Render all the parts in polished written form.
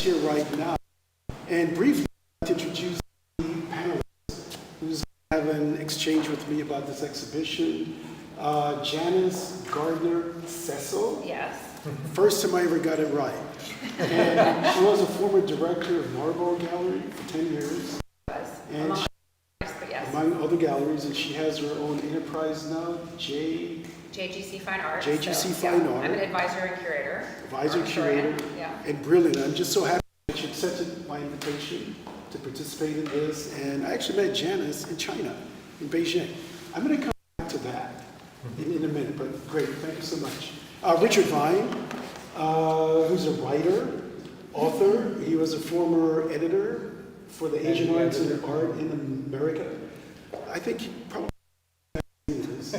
here right now. And briefly, I'd like to introduce the panelists who's going to have an exchange with me about this exhibition. Janis, Gardner, Cecil. Yes. First time I ever got it right. And she was a former director of Mbow Gallery for 10 years. And among other galleries, and she has her own enterprise now, JGC Fine Art. JGC Fine Art. I'm an advisor and curator. Advisor, curator, yeah. And brilliant. I'm just so happy that she accepted my invitation to participate in this. And I actually met Janis in China, in Beijing. I'm going to come back to that in a minute, but great. Thank you so much. Richard Vine, who's a writer, author. He was a former editor for the Asian Arts and Art in America. I think he probably is.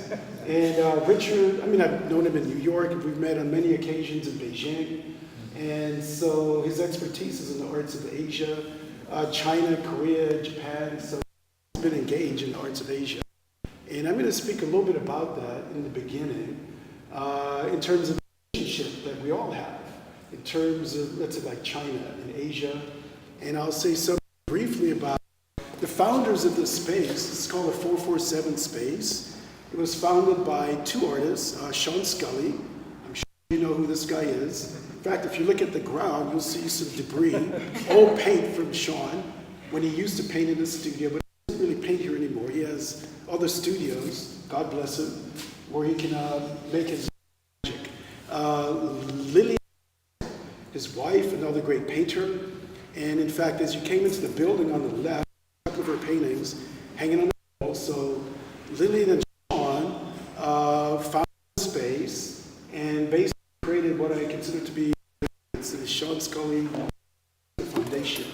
And Richard, I mean, I've known him in New York. We've met on many occasions in Beijing. And so his expertise is in the arts of Asia, China, Korea, Japan. So he's been engaged in the arts of Asia. And I'm going to speak a little bit about that in the beginning, in terms of the relationship that we all have, in terms of, let's say, like China and Asia. And I'll say something briefly about the founders of this space. It's called the 447 space. It was founded by two artists, Sean Scully. I'm sure you know who this guy is. In fact, if you look at the ground, you'll see some debris, old paint from Sean, when he used to paint in the studio, but he doesn't really paint here anymore. He has other studios, God bless him, where he can make his magic. Lily, his wife, another great painter. And in fact, as you came into the building on the left, a couple of her paintings hanging on the wall. So Lillian and Sean found the space and basically created what I consider to be the Sean Scully Foundation.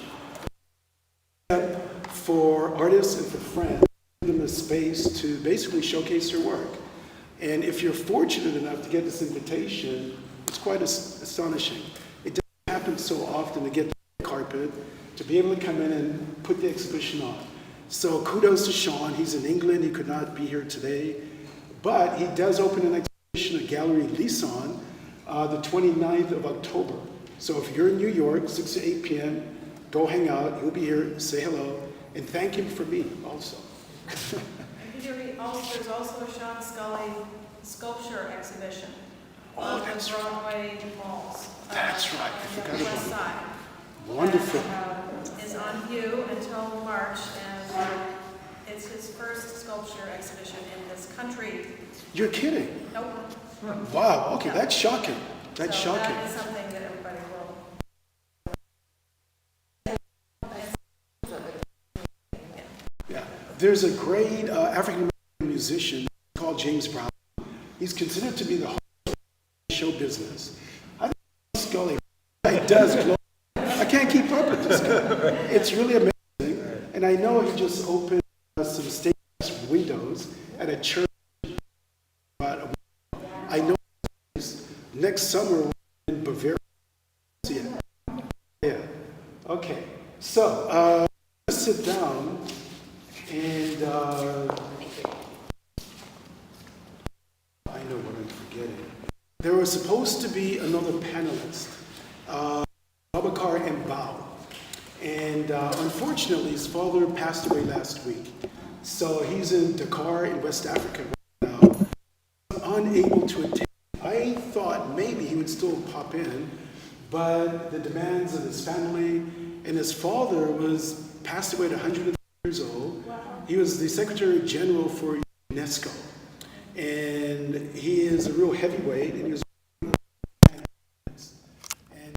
For artists and for friends, give them a space to basically showcase their work. And if you're fortunate enough to get this invitation, it's quite astonishing. It doesn't happen so often to get carpet, to be able to come in and put the exhibition on. So kudos to Sean. He's in England. He could not be here today. But he does open an exhibition at Gallery Lisson the 29th of October. So if you're in New York, 6 to 8 p.m., go hang out. He'll be here. Say hello. And thank him for me also. There's also a Sean Scully sculpture exhibition on the Broadway malls. That's right. I forgot on the west about side. Wonderful. And, is on view until March, and it's his first sculpture exhibition in this country. You're kidding? Nope. Wow. Okay, that's shocking. That's so shocking. That is something that everybody will. Yeah. There's a great African-American musician called James Brown. He's considered to be the heart of show business. I think Scully does glow. I can't keep up with this guy. It's really amazing. And I know he just opened some stained glass windows at a church. I know next summer in Bavaria. Yeah. Okay. So let's sit down and I know what I'm forgetting. There was supposed to be another panelist, Babacar and Mbow. And unfortunately, his father passed away last week. So he's in Dakar in West Africa right now, unable to attend. I thought maybe he would still pop in, but the demands of his family, and his father passed away at 100 years old. He was the Secretary General for UNESCO. And he is a real heavyweight, and he was and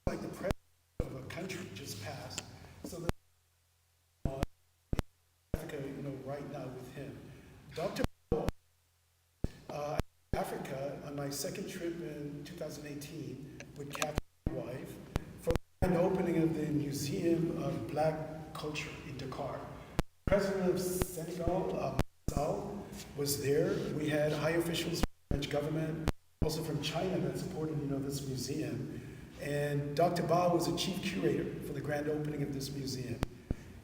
like the president of a country just passed. So there's Africa, right now with him. Dr. Africa on my second trip in 2018 with Kathy, my wife, for the opening of the Museum of Black Culture in Dakar. The president of Senegal, was there. We had high officials from the French government, also from China that supported, this museum. And Dr. Bao was the chief curator for the grand opening of this museum.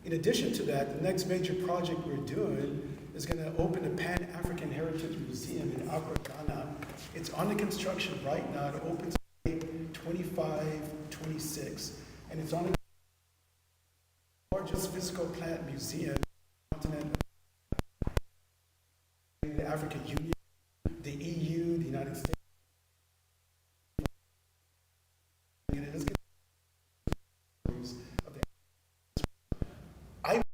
In addition to that, the next major project we're doing is going to open a Pan-African Heritage Museum in Accra, Ghana. It's under construction right now. It opens 25, 26, and it's on the largest physical plant museum on the continent, the African Union, the EU, the United States. And it is of the I'm one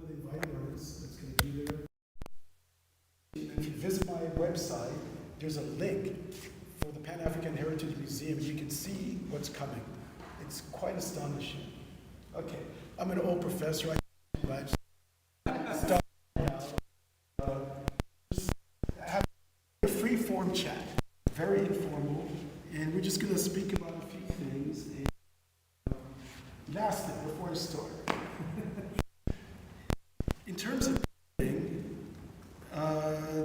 of the invited artists that's going to be there. And if you visit my website, there's a link for the Pan-African Heritage Museum. You can see what's coming. It's quite astonishing. Okay, I'm an old professor. I can't stop now. Just have a free-form chat, very informal, and we're just going to speak about a few things. And last thing before I start, in terms of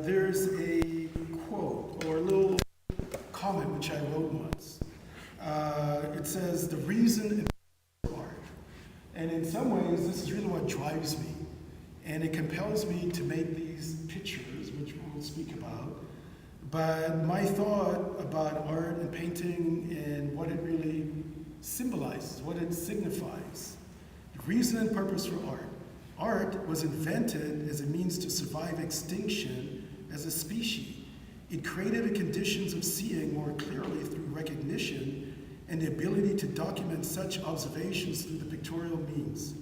there's a quote or a little comment which I wrote once. It says, "The reason is art." And in some ways, this is really what drives me. And it compels me to make these pictures, which we'll speak about. But my thought about art and painting and what it really symbolizes, what it signifies. The reason and purpose for art. Art was invented as a means to survive extinction as a species. It created the conditions of seeing more clearly through recognition and the ability to document such observations through the pictorial means.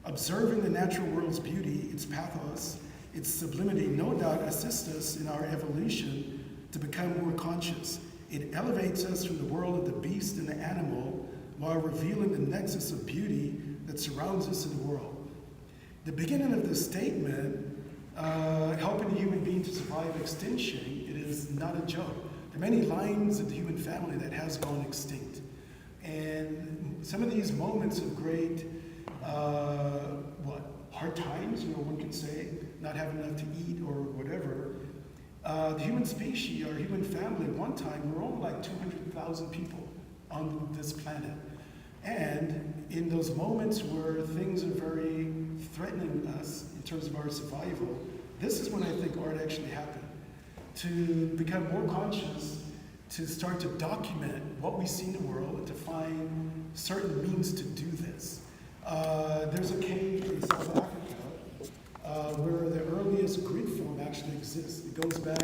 Observing the natural world's beauty, its pathos, its sublimity, no doubt assists us in our evolution to become more conscious. It elevates us from the world of the beast and the animal while revealing the nexus of beauty that surrounds us in the world. The beginning of this statement, helping the human being to survive extinction, it is not a joke. There are many lines of the human family that has gone extinct. And some of these moments of great, hard times, one could say, not having enough to eat or whatever, the human species, our human family, at one time, we were only like 200,000 people on this planet. And in those moments where things are very threatening us in terms of our survival, this is when I think art actually happened. To become more conscious, to start to document what we see in the world, and to find certain means to do this. There's a cave in South Africa where the earliest grid form actually exists. It goes back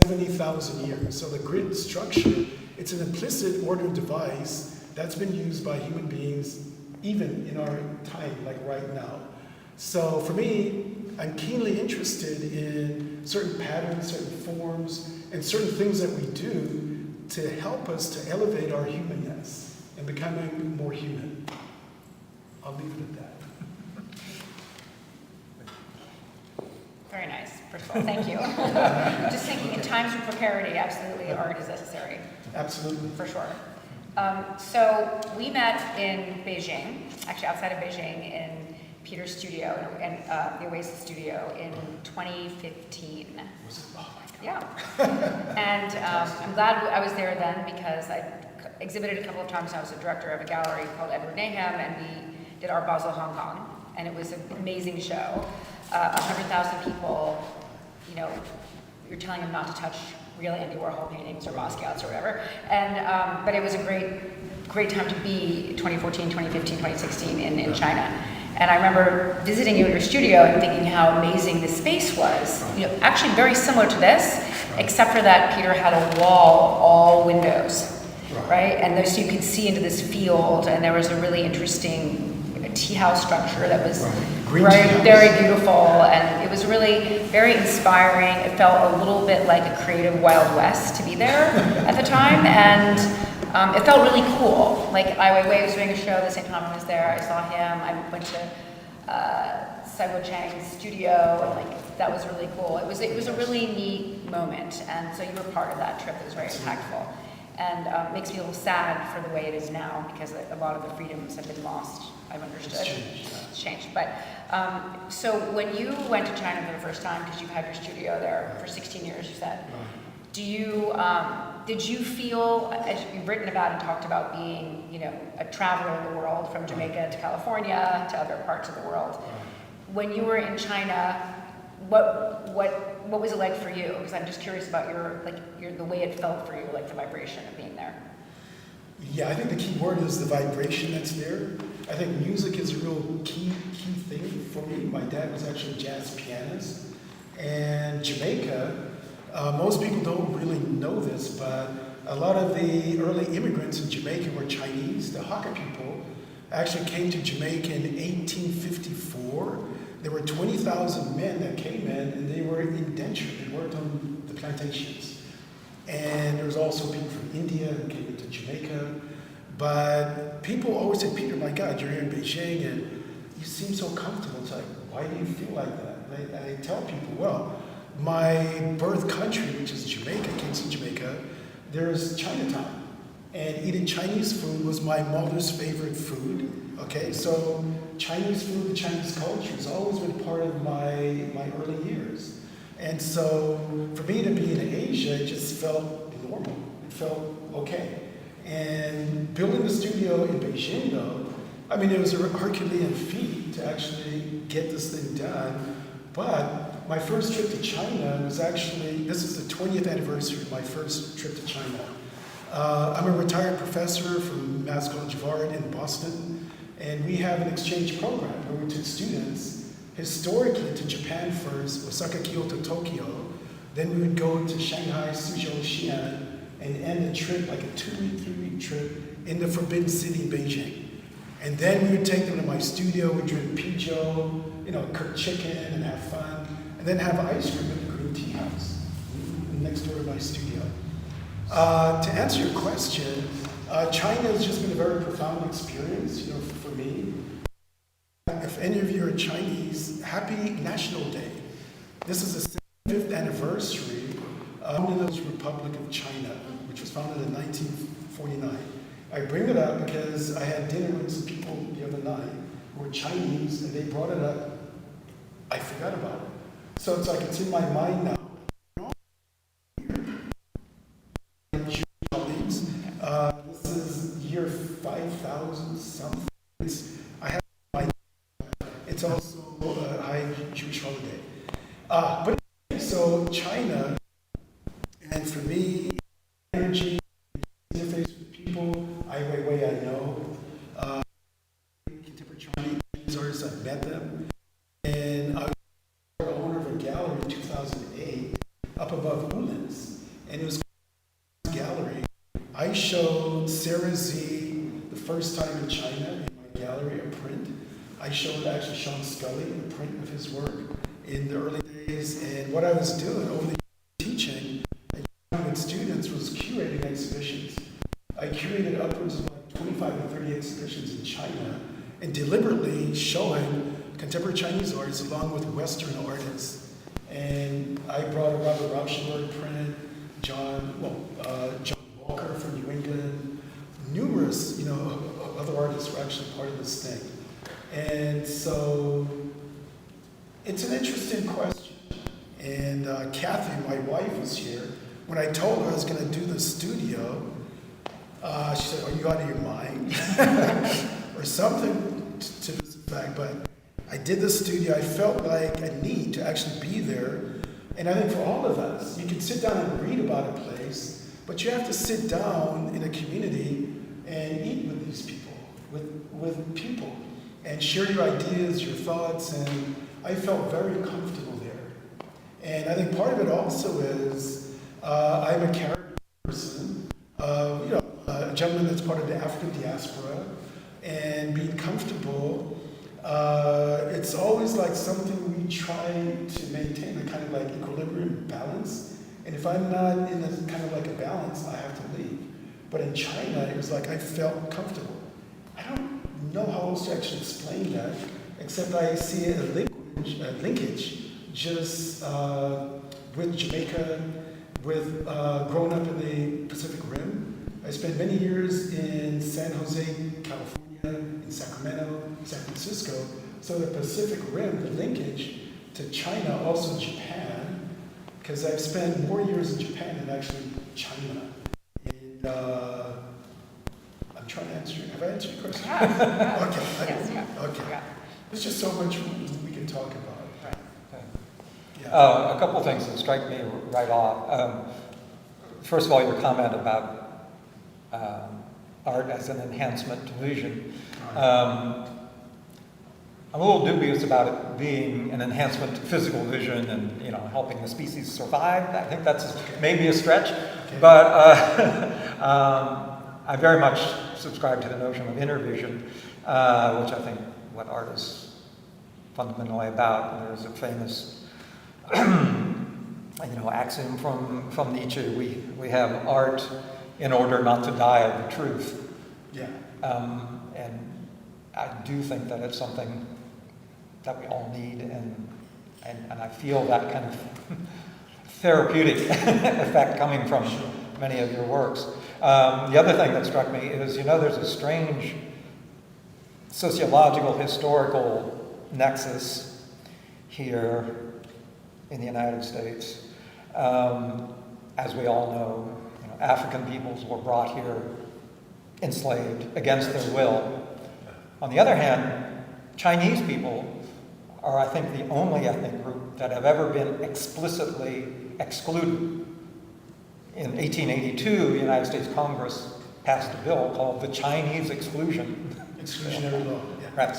70,000 years. So the grid structure, it's an implicit order device that's been used by human beings even in our time, like right now. So for me, I'm keenly interested in certain patterns, certain forms, and certain things that we do to help us to elevate our humanness and becoming more human. I'll leave it at that. Very nice, first of all, thank you. Just thinking in times of precarity, absolutely, art is necessary. Absolutely. For sure. So we met in Beijing, actually outside of Beijing, in Peter's studio and the Oasis studio in 2015. Was it? Oh my God. Yeah. And I'm glad I was there then because I exhibited a couple of times. I was a director of a gallery called Edward Nahum, and we did Art Basel Hong Kong, and it was an amazing show. 100,000 people, you're telling them not to touch real Andy Warhol paintings or Basquiat's or whatever. And but it was a great time to be 2014, 2015, 2016 in China. And I remember visiting you at your studio and thinking how amazing this space was. Actually very similar to this, except for that Peter had a wall, all windows, right? And so you could see into this field, and there was a really interesting tea house structure that was very beautiful, and it was really very inspiring. It felt a little bit like a creative Wild West to be there at the time, and it felt really cool. Like Ai Weiwei was doing a show the same time I was there. I saw him. I went to Saigo Chang's studio, and that was really cool. It was a really neat moment, and so you were part of that trip. It was very impactful, and it makes me a little sad for the way it is now because a lot of the freedoms have been lost. I've understood. It's changed. But so when you went to China for the first time, because you've had your studio there for 16 years, you said, did you feel, as you've written about and talked about being, a traveler in the world from Jamaica to California to other parts of the world, when you were in China, what was it like for you? Because I'm just curious about the way it felt for you, like the vibration of being there. Yeah, I think the key word is the vibration that's there. I think music is a real key thing for me. My dad was actually a jazz pianist. And Jamaica, most people don't really know this, but a lot of the early immigrants in Jamaica were Chinese. The Hakka people actually came to Jamaica in 1854. There were 20,000 men that came in, and they were indentured. They worked on the plantations. And there was also people from India who came into Jamaica. But people always say, Peter, my God, you're here in Beijing, and you seem so comfortable. It's like, why do you feel like that? And I tell people, well, my birth country, which is Jamaica, Kingston, Jamaica, there's Chinatown. And eating Chinese food was my mother's favorite food. Okay, so Chinese food, the Chinese culture has always been part of my early years. And so for me to be in Asia, it just felt normal. It felt okay. And building the studio in Beijing, though, I mean, it was a Herculean feat to actually get this thing done. But my first trip to China was actually, this is the 20th anniversary of my first trip to China. I'm a retired professor from Mass College of Art in Boston, and we have an exchange program where we took students historically to Japan first, Osaka, Kyoto, Tokyo. Then we would go to Shanghai, Suzhou, Xi'an, and end the trip like a 2-week, 3-week trip in the Forbidden City in Beijing. And then we would take them to my studio, we'd drink pijiu, cook chicken and have fun, and then have ice cream at the Green Tea House next door to my studio. To answer your question, China has just been a very profound experience, for me. If any of you are Chinese, happy National Day. This is the 75th anniversary of the Republic of China, which was founded in 1949. I bring it up because I had dinner with some people the other night who were Chinese, and they brought it up. I forgot about it. So it's like it's in my mind now. Jewish colleagues, this is year 5,000 something. I have my. It's also a high Jewish holiday. But so China, and for me, energy, interface with people, I know. Contemporary Chinese artists, I've met them. And I was the owner of a gallery in 2008 up above Ulan's. And it was a gallery. I showed Sarah Z the first time in China in my gallery, a print. I showed actually Sean Scully a print of his work in the early days. And what I was doing over the teaching with students was curating exhibitions. I curated upwards of like 25 to 30 exhibitions in China and deliberately showing contemporary Chinese artists along with Western artists. And I brought a Robert Rauschenberg print, John Walker from New England, numerous, other artists were actually part of this thing. And so it's an interesting question. And Kathy, my wife, was here. When I told her I was going to do the studio, she said, "Are you out of your mind?" or something to this effect. But I did the studio. I felt like a need to actually be there. And I think for all of us, you can sit down and read about a place, but you have to sit down in a community and eat with these people, with people, and share your ideas, your thoughts. And I felt very comfortable there. And I think part of it also is I'm a character person, a gentleman that's part of the African diaspora, and being comfortable, it's always like something we try to maintain, a kind of like equilibrium balance. And if I'm not in a kind of like a balance, I have to leave. But in China, it was like I felt comfortable. I don't know how else to actually explain that, except I see a linkage just with Jamaica, with growing up in the Pacific Rim. I spent many years in San Jose, California, in Sacramento, San Francisco. So the Pacific Rim, the linkage to China, also Japan, because I've spent more years in Japan than actually China. And I'm trying to answer. Have I answered your question? Yeah. Okay. Yes, yeah. Okay. Yeah. There's just so much we can talk about. Right. Yeah. A couple of things that strike me right off. First of all, your comment about art as an enhancement to vision. I'm a little dubious about it being an enhancement to physical vision and, you know, helping the species survive. I think that's maybe a stretch, but I very much subscribe to the notion of inner vision, which I think what art is fundamentally about. There's a famous, axiom from Nietzsche: we have art in order not to die of the truth. Yeah. And I do think that it's something that we all need, and I feel that kind of therapeutic effect coming from many of your works. The other thing that struck me is, there's a strange sociological, historical nexus here in the United States. As we all know, African peoples were brought here enslaved against their will. On the other hand, Chinese people are, I think, the only ethnic group that have ever been explicitly excluded. In 1882, the United States Congress passed a bill called the Chinese Exclusion. Exclusionary law. Yeah. Right.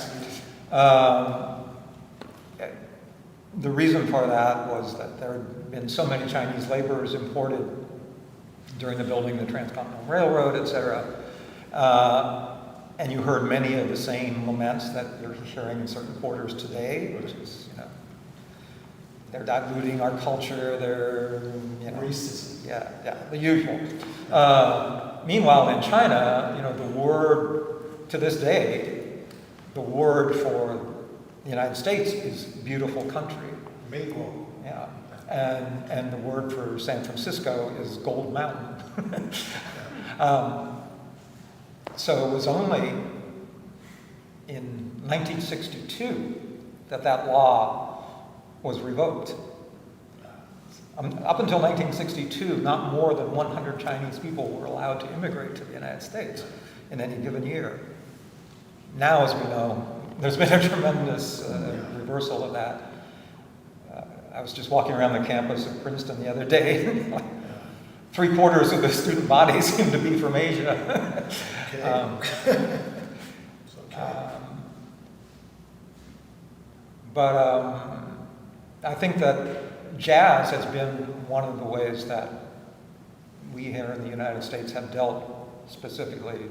The reason for that was that there had been so many Chinese laborers imported during the building of the Transcontinental Railroad, et cetera. And you heard many of the same laments that you're hearing in certain quarters today, which is, they're diluting our culture, they're, Racism. Yeah, the usual. Meanwhile, in China, the word, to this day, the word for the United States is beautiful country. Mbow. Yeah. And the word for San Francisco is Gold Mountain. So it was only in 1962 that law was revoked. Up until 1962, not more than 100 Chinese people were allowed to immigrate to the United States in any given year. Now, as we know, there's been a tremendous reversal of that. I was just walking around the campus of Princeton the other day. Like, 3/4 of the student body seem to be from Asia. I think that jazz has been one of the ways that we here in the United States have dealt, specifically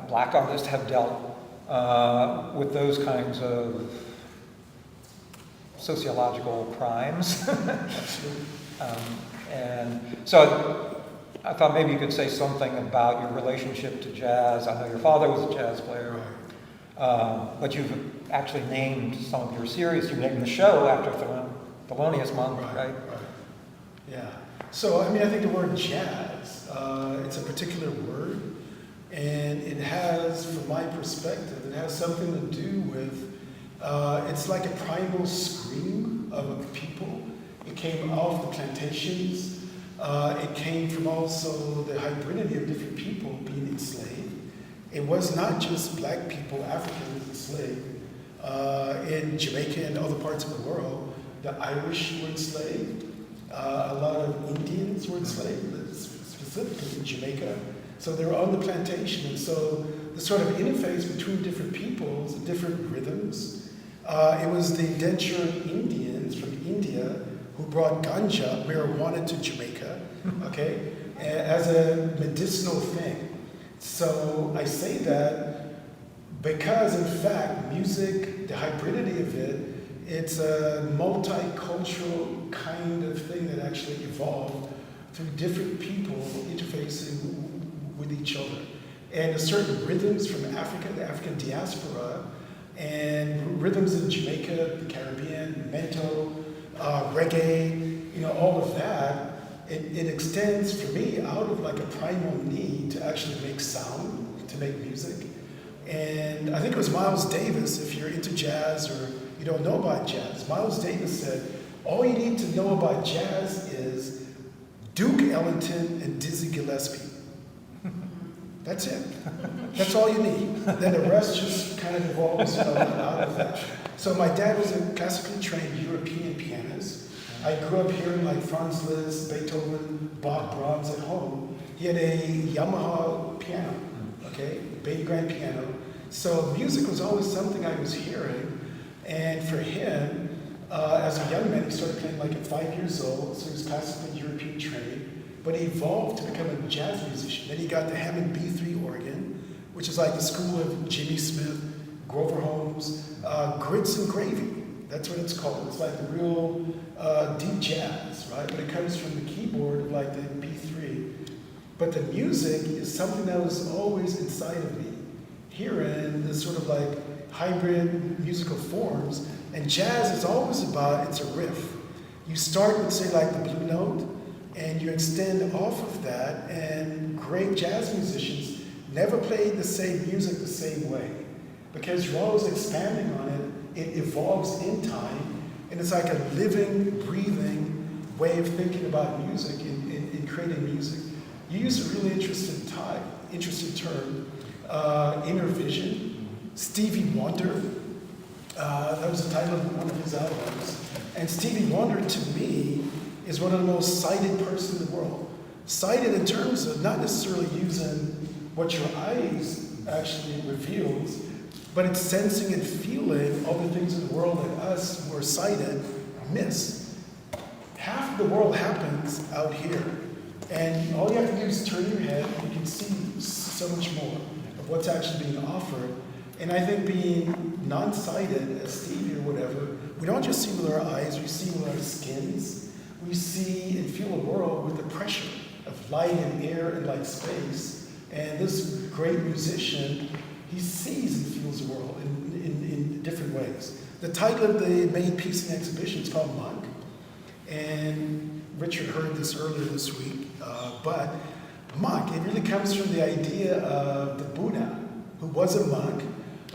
black artists have dealt with those kinds of sociological crimes. And so I thought maybe you could say something about your relationship to jazz. I know your father was a jazz player, but you've actually named some of your series. You named the show after Thelonious Monk, right? Yeah. So, I think the word jazz, it's a particular word, and it has, from my perspective, it has something to do with, it's like a primal scream of a people. It came off the plantations. It came from also the hybridity of different people being enslaved. It was not just black people, Africans enslaved. In Jamaica and other parts of the world, the Irish were enslaved. A lot of Indians were enslaved, specifically in Jamaica. So they were on the plantation. And so the sort of interface between different peoples, different rhythms. It was the indentured Indians from India who brought ganja, marijuana, to Jamaica, okay, as a medicinal thing. So I say that because, in fact, music, the hybridity of it, it's a multicultural kind of thing that actually evolved through different people interfacing with each other. And there's certain rhythms from Africa, the African diaspora, and rhythms in Jamaica, the Caribbean, mento, reggae, all of that, it extends for me out of like a primal need to actually make sound, to make music. And I think it was Miles Davis, if you're into jazz or you don't know about jazz, Miles Davis said, all you need to know about jazz is Duke Ellington and Dizzy Gillespie. That's it. That's all you need. Then the rest just kind of evolves out of that. So my dad was a classically trained European pianist. I grew up hearing like Franz Liszt, Beethoven, Bach, Brahms at home. He had a Yamaha piano. okay, baby grand piano. So music was always something I was hearing, and for him, as a young man, he started playing like at 5 years old, so he was classically European trained, but he evolved to become a jazz musician. Then he got the Hammond B3 organ, which is like the school of Jimmy Smith, Grover Holmes, grits and gravy. That's what it's called. It's like the real deep jazz, right? But it comes from the keyboard of like the B3. But the music is something that was always inside of me, hearing this sort of like hybrid musical forms. And jazz is always about, it's a riff. You start with, say, like the blue note, and you extend off of that, and great jazz musicians never played the same music the same way, because you're always expanding on it, it evolves in time, and it's like a living, breathing way of thinking about music in creating music. You use a really interesting term, inner vision. Stevie Wonder, that was the title of one of his albums. And Stevie Wonder, to me, is one of the most sighted persons in the world. Sighted in terms of not necessarily using what your eyes actually reveals, but it's sensing and feeling all the things in the world that us who are sighted miss. Half of the world happens out here. And all you have to do is turn your head, and you can see so much more of what's actually being offered. And I think being non-sighted, as Stevie or whatever, we don't just see with our eyes, we see with our skins. We see and feel a world with the pressure of light and air and like space. And this great musician, he sees and feels the world in different ways. The title of the main piece in the exhibition is called Monk. And Richard heard this earlier this week. But monk, it really comes from the idea of the Buddha, who was a monk,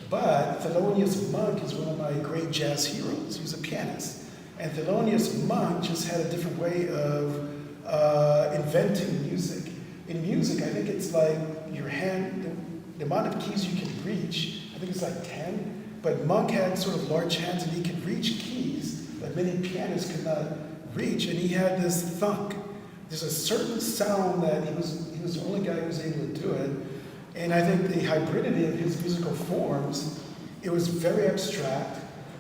but Thelonious Monk is one of my great jazz heroes. He was a pianist. And Thelonious Monk just had a different way of inventing music. In music, I think it's like your hand, the amount of keys you can reach, I think it's like 10, but Monk had sort of large hands and he could reach keys that many pianists could not reach, and he had this thunk. There's a certain sound that he was the only guy who was able to do it. And I think the hybridity of his musical forms, it was very abstract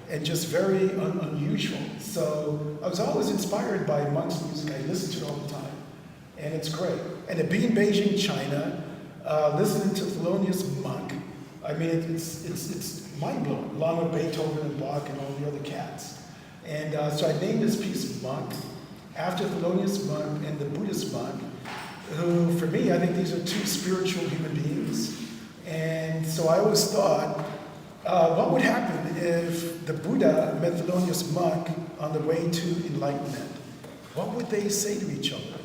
and just very unusual. So I was always inspired by Monk's music. I listened to it all the time. And it's great. And to be in Beijing, China, listening to Thelonious Monk, I mean, it's mind-blowing, along with Beethoven and Bach and all the other cats. And so I named this piece Monk after Thelonious Monk and the Buddhist monk, who, for me, I think these are two spiritual human beings. And so I always thought, what would happen if the Buddha met Thelonious Monk on the way to enlightenment? What would they say to each other?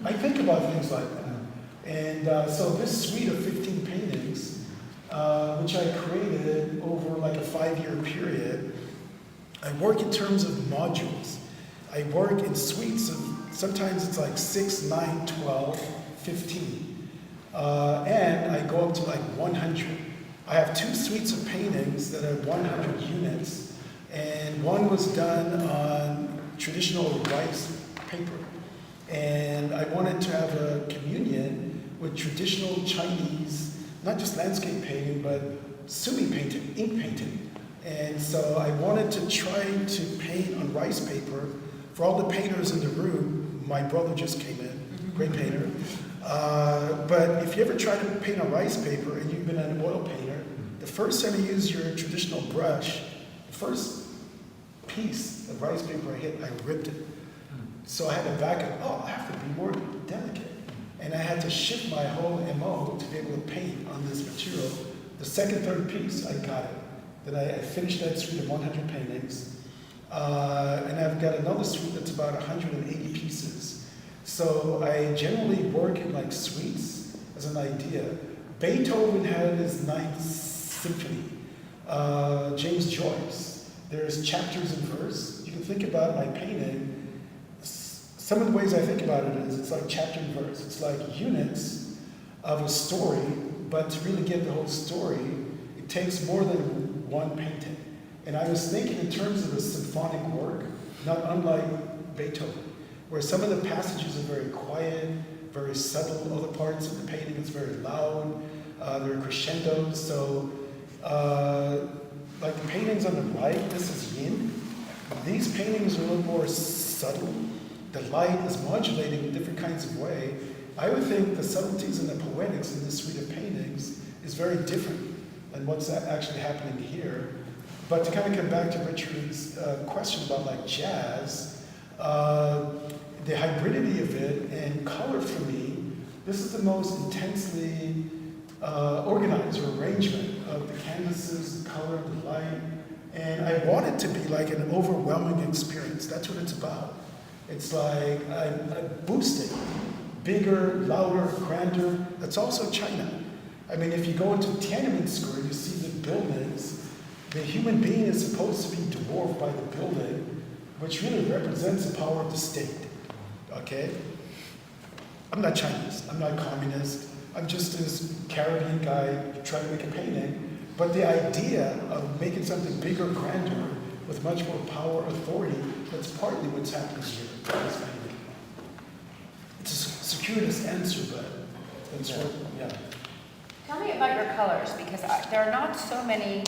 I think about things like that. And so this suite of 15 paintings, which I created over like a 5-year period, I work in terms of modules. I work in suites of, sometimes it's like 6, 9, 12, 15. And I go up to like 100. I have 2 suites of paintings that are 100 units. And one was done on traditional rice paper. And I wanted to have a communion with traditional Chinese, not just landscape painting, but sumi painting, ink painting. And so I wanted to try to paint on rice paper. For all the painters in the room, my brother just came in, great painter. But if you ever try to paint on rice paper and you've been an oil painter, the first time you use your traditional brush, the first piece of rice paper I hit, I ripped it. So I had to back up, I have to be more delicate. And I had to shift my whole MO to be able to paint on this material. The second, third piece, I got it. Then I finished that suite of 100 paintings. And I've got another suite that's about 180 pieces. So I generally work in like suites as an idea. Beethoven had his Ninth Symphony. James Joyce, there's chapters and verse. You can think about my painting. Some of the ways I think about it is it's like chapter and verse. It's like units of a story, but to really get the whole story, it takes more than one painting. And I was thinking in terms of a symphonic work, not unlike Beethoven, where some of the passages are very quiet, very subtle. Other parts of the painting, it's very loud. There are crescendos. So, like the paintings on the right, this is yin. These paintings are a little more subtle. The light is modulating in different kinds of way. I would think the subtleties and the poetics in this suite of paintings is very different than what's actually happening here. But to kind of come back to Richard's question about like jazz, the hybridity of it and color for me, this is the most intensely organized or arrangement of the canvases, the color, the light. And I want it to be like an overwhelming experience. That's what it's about. It's like I'm boosting, bigger, louder, grander. That's also China. I mean, if you go into Tiananmen Square, you see the buildings. The human being is supposed to be dwarfed by the building, which really represents the power of the state. Okay? I'm not Chinese. I'm not communist. I'm just this Caribbean guy trying to make a painting. But the idea of making something bigger, grander, with much more power, authority, that's partly what's happening here in this painting. It's a circuitous answer, but that's what, yeah. Tell me about your colors, because there are not so many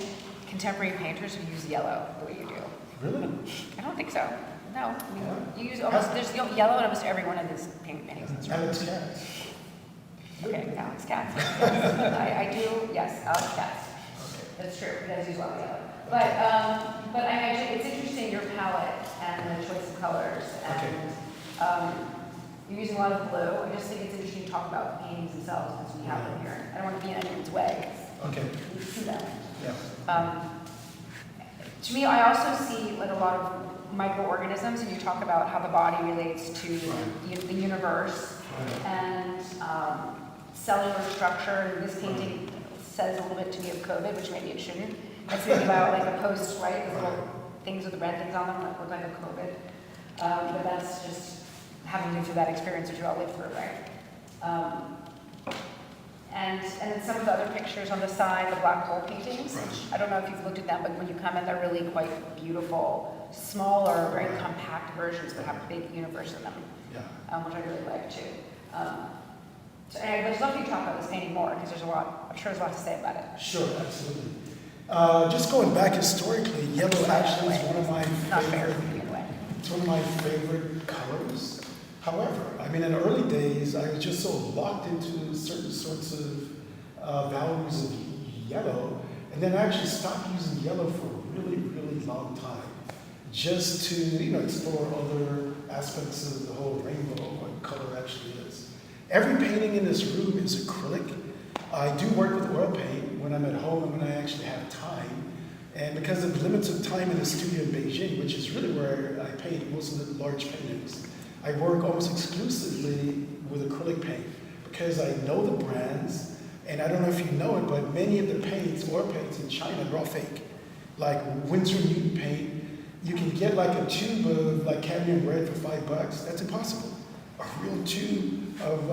contemporary painters who use yellow the way you do. Really? I don't think so. No, you use almost, there's yellow in almost every one of these paintings. Alex Katz. Okay, Alex Katz. I do, yes, Alex Katz. That's true, he does use a lot of yellow. But I actually, it's interesting, your palette and the choice of colors. And you're using a lot of blue. I just think it's interesting to talk about the paintings themselves because we have them here. I don't want to be in anyone's way. Okay. You see them. Yeah. To me, I also see like a lot of microorganisms, and you talk about how the body relates to the universe and cellular structure. And this painting says a little bit to me of COVID, which maybe it shouldn't. It's thinking about like the posts, right? The little things with the red things on them that look like a COVID. But that's just having lived through that experience, which we all lived through, right? And then some of the other pictures on the side, the black hole paintings, which I don't know if you've looked at them, but when you come in, they're really quite beautiful, smaller, very compact versions, but have a big universe in them, which I really like too. So anyway, I'd love for you to talk about this painting more, because there's a lot, I'm sure there's a lot to say about it. Sure, absolutely. Just going back historically, yellow actually is one of my favorite. It's one of my favorite colors. However, I mean, in the early days, I was just so locked into certain sorts of values of yellow, and then I actually stopped using yellow for a really, really long time, just to explore other aspects of the whole rainbow, what color actually is. Every painting in this room is acrylic. I do work with oil paint when I'm at home and when I actually have time. And because of the limits of time in the studio in Beijing, which is really where I paint most of the large paintings, I work almost exclusively with acrylic paint because I know the brands, and I don't know if you know it, but many of the paints, oil paints in China, they're all fake. Like Winsor Newton paint, you can get like a tube of like cadmium red for $5. That's impossible. A real tube of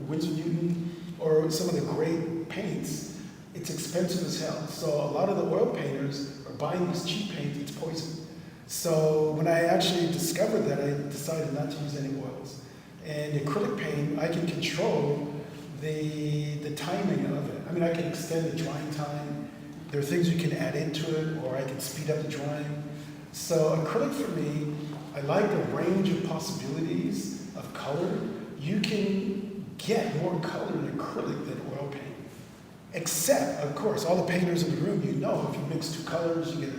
Winsor Newton or some of the great paints, it's expensive as hell. So a lot of the oil painters are buying these cheap paints, it's poison. So when I actually discovered that, I decided not to use any oils. And acrylic paint, I can control the timing of it. I mean, I can extend the drying time. There are things you can add into it, or I can speed up the drying. So acrylic for me, I like the range of possibilities of color. You can get more color in acrylic than oil paint. Except, of course, all the painters in the room, if you mix two colors, you get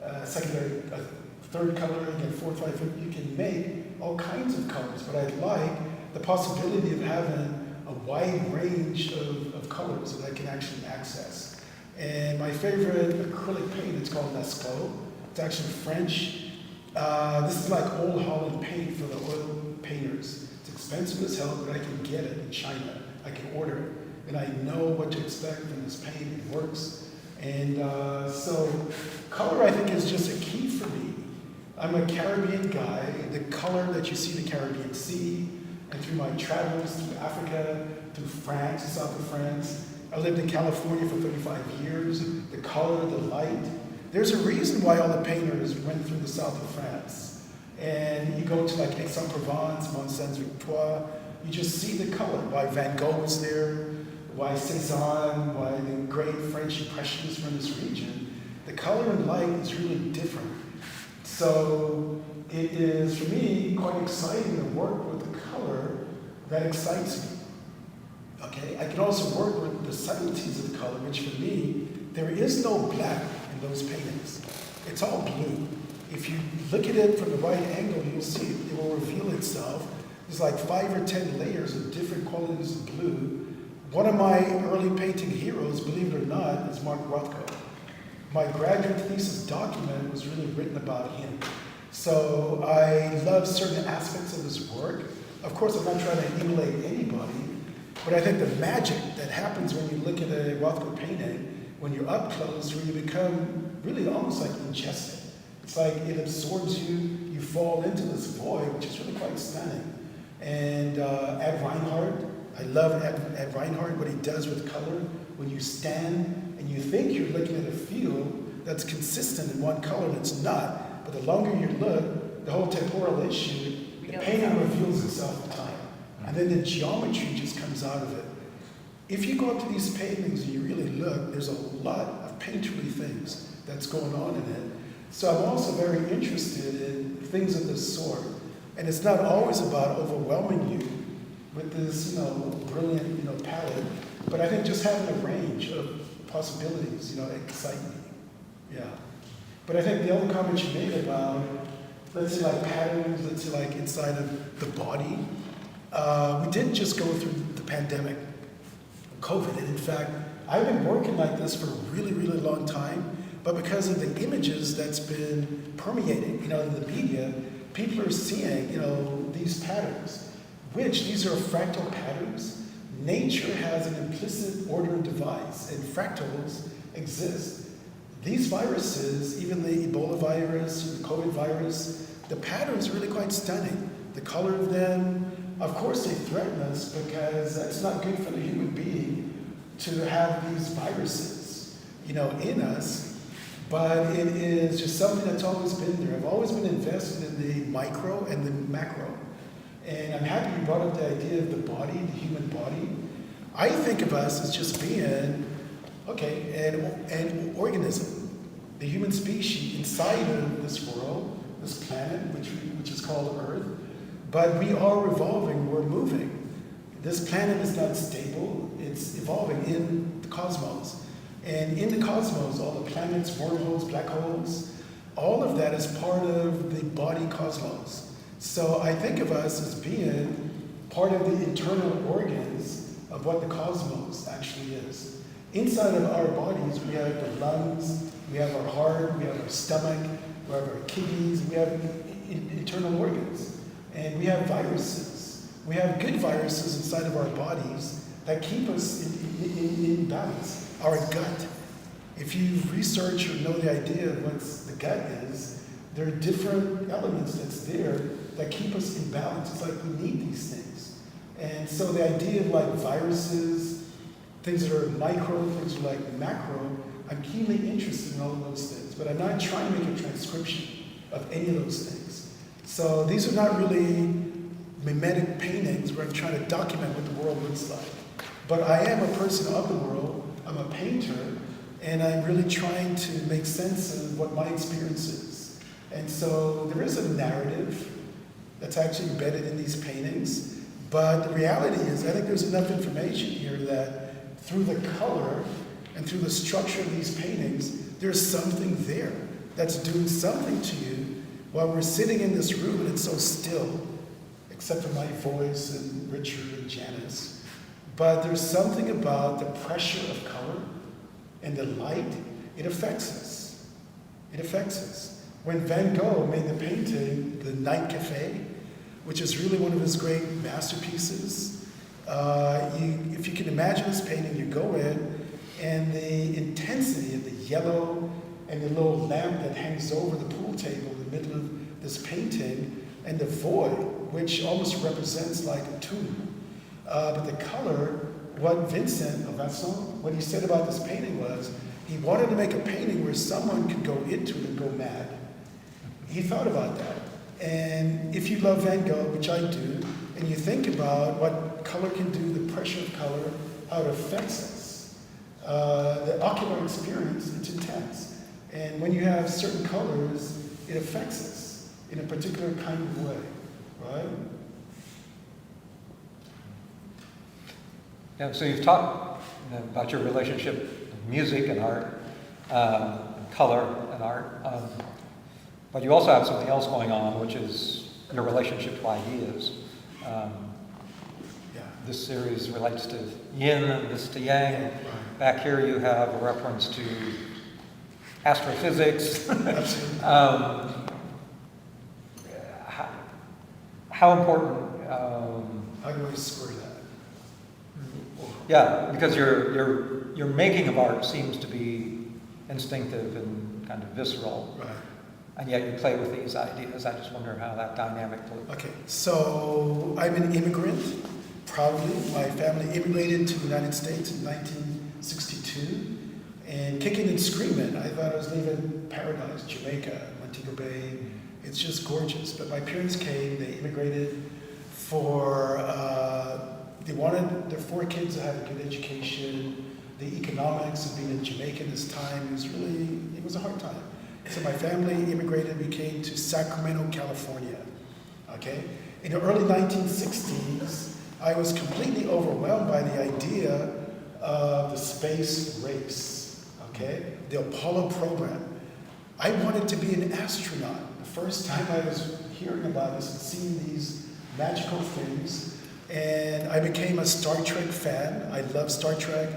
a third color, you get a fourth, fifth, you can make all kinds of colors. But I like the possibility of having a wide range of colors that I can actually access. And my favorite acrylic paint, it's called Mbow. It's actually French. This is like Old Holland paint for the oil painters. It's expensive as hell, but I can get it in China. I can order it. And I know what to expect from this paint. It works. And so color, I think, is just a key for me. I'm a Caribbean guy. The color that you see in the Caribbean Sea, and through my travels through Africa, through France, the south of France. I lived in California for 35 years. The color, the light. There's a reason why all the painters went through the south of France. And you go to like Aix-en-Provence, Mont Saint-Victoire, you just see the color, why Van Gogh was there, why Cezanne, why the great French Impressionists from this region. The color and light is really different. So it is, for me, quite exciting to work with the color that excites me. Okay, I can also work with the subtleties of the color, which for me, there is no black in those paintings. It's all blue. If you look at it from the right angle, you'll see it will reveal itself. There's like 5 or 10 layers of different qualities of blue. One of my early painting heroes, believe it or not, is Mark Rothko. My graduate thesis document was really written about him. So I love certain aspects of his work. Of course, I'm not trying to emulate anybody, but I think the magic that happens when you look at a Rothko painting, when you're up close, where you become really almost like ingested. It's like it absorbs you, you fall into this void, which is really quite stunning. And Ed Reinhardt, I love Ed Reinhardt, what he does with color. When you stand and you think you're looking at a field that's consistent in one color, and it's not. But the longer you look, the whole temporal issue, the painting reveals itself with time. And then the geometry just comes out of it. If you go up to these paintings and you really look, there's a lot of painterly things that's going on in it. So I'm also very interested in things of this sort. And it's not always about overwhelming you with this, brilliant, palette, but I think just having a range of possibilities, excite me. Yeah. But I think the other comment you made about, let's say like patterns, let's say like inside of the body, we didn't just go through the pandemic, COVID, and in fact, I've been working like this for a really, really long time, but because of the images that's been permeating, in the media, people are seeing, these patterns, which these are fractal patterns. Nature has an implicit order device, and fractals exist. These viruses, even the Ebola virus, the COVID virus, the patterns are really quite stunning. The color of them, of course they threaten us because that's not good for the human being to have these viruses, in us. But it is just something that's always been there. I've always been invested in the micro and the macro. And I'm happy you brought up the idea of the body, the human body. I think of us as just being, an organism, the human species inside of this world, this planet, which is called Earth. But we are revolving, we're moving. This planet is not stable, it's evolving in the cosmos. And in the cosmos, all the planets, wormholes, black holes, all of that is part of the body cosmos. So I think of us as being part of the internal organs of what the cosmos actually is. Inside of our bodies, we have the lungs, we have our heart, we have our stomach, we have our kidneys, we have internal organs. And we have viruses. We have good viruses inside of our bodies that keep us in balance. Our gut. If you research or know the idea of what the gut is, there are different elements that's there that keep us in balance. It's like we need these things. And so the idea of like viruses, things that are micro, things that are like macro, I'm keenly interested in all of those things, but I'm not trying to make a transcription of any of those things. So these are not really mimetic paintings where I'm trying to document what the world looks like. But I am a person of the world, I'm a painter, and I'm really trying to make sense of what my experience is. And so there is a narrative that's actually embedded in these paintings, but the reality is I think there's enough information here that through the color and through the structure of these paintings, there's something there that's doing something to you while we're sitting in this room and it's so still, except for my voice and Richard and Janis. But there's something about the pressure of color and the light, it affects us. It affects us. When Van Gogh made the painting, The Night Cafe, which is really one of his great masterpieces, if you can imagine this painting, you go in, and the intensity of the yellow and the little lamp that hangs over the pool table in the middle of this painting, and the void, which almost represents like a tomb. But the color, what he said about this painting was, he wanted to make a painting where someone could go into it and go mad. He thought about that. And if you love Van Gogh, which I do, and you think about what color can do, the pressure of color, how it affects us, the ocular experience, it's intense. And when you have certain colors, it affects us in a particular kind of way, right? Yeah, so you've talked about your relationship with music and art, and color and art, but you also have something else going on, which is your relationship to ideas. This series relates to yin and this to yang. Right. Back here you have a reference to astrophysics. Absolutely. How important? How do I square that? Yeah, because your making of art seems to be instinctive and kind of visceral, Right. and yet you play with these ideas. I just wonder how that dynamic looks. Okay, so I'm an immigrant, proudly. My family immigrated to the United States in 1962, and kicking and screaming, I thought I was leaving paradise, Jamaica, Montego Bay. It's just gorgeous. But my parents came, they immigrated they wanted their 4 kids to have a good education. The economics of being in Jamaica this time it was a hard time. So my family immigrated, we came to Sacramento, California, okay? In the early 1960s, I was completely overwhelmed by the idea of the space race, okay? The Apollo program. I wanted to be an astronaut. The first time I was hearing about this and seeing these magical things, and I became a Star Trek fan. I love Star Trek.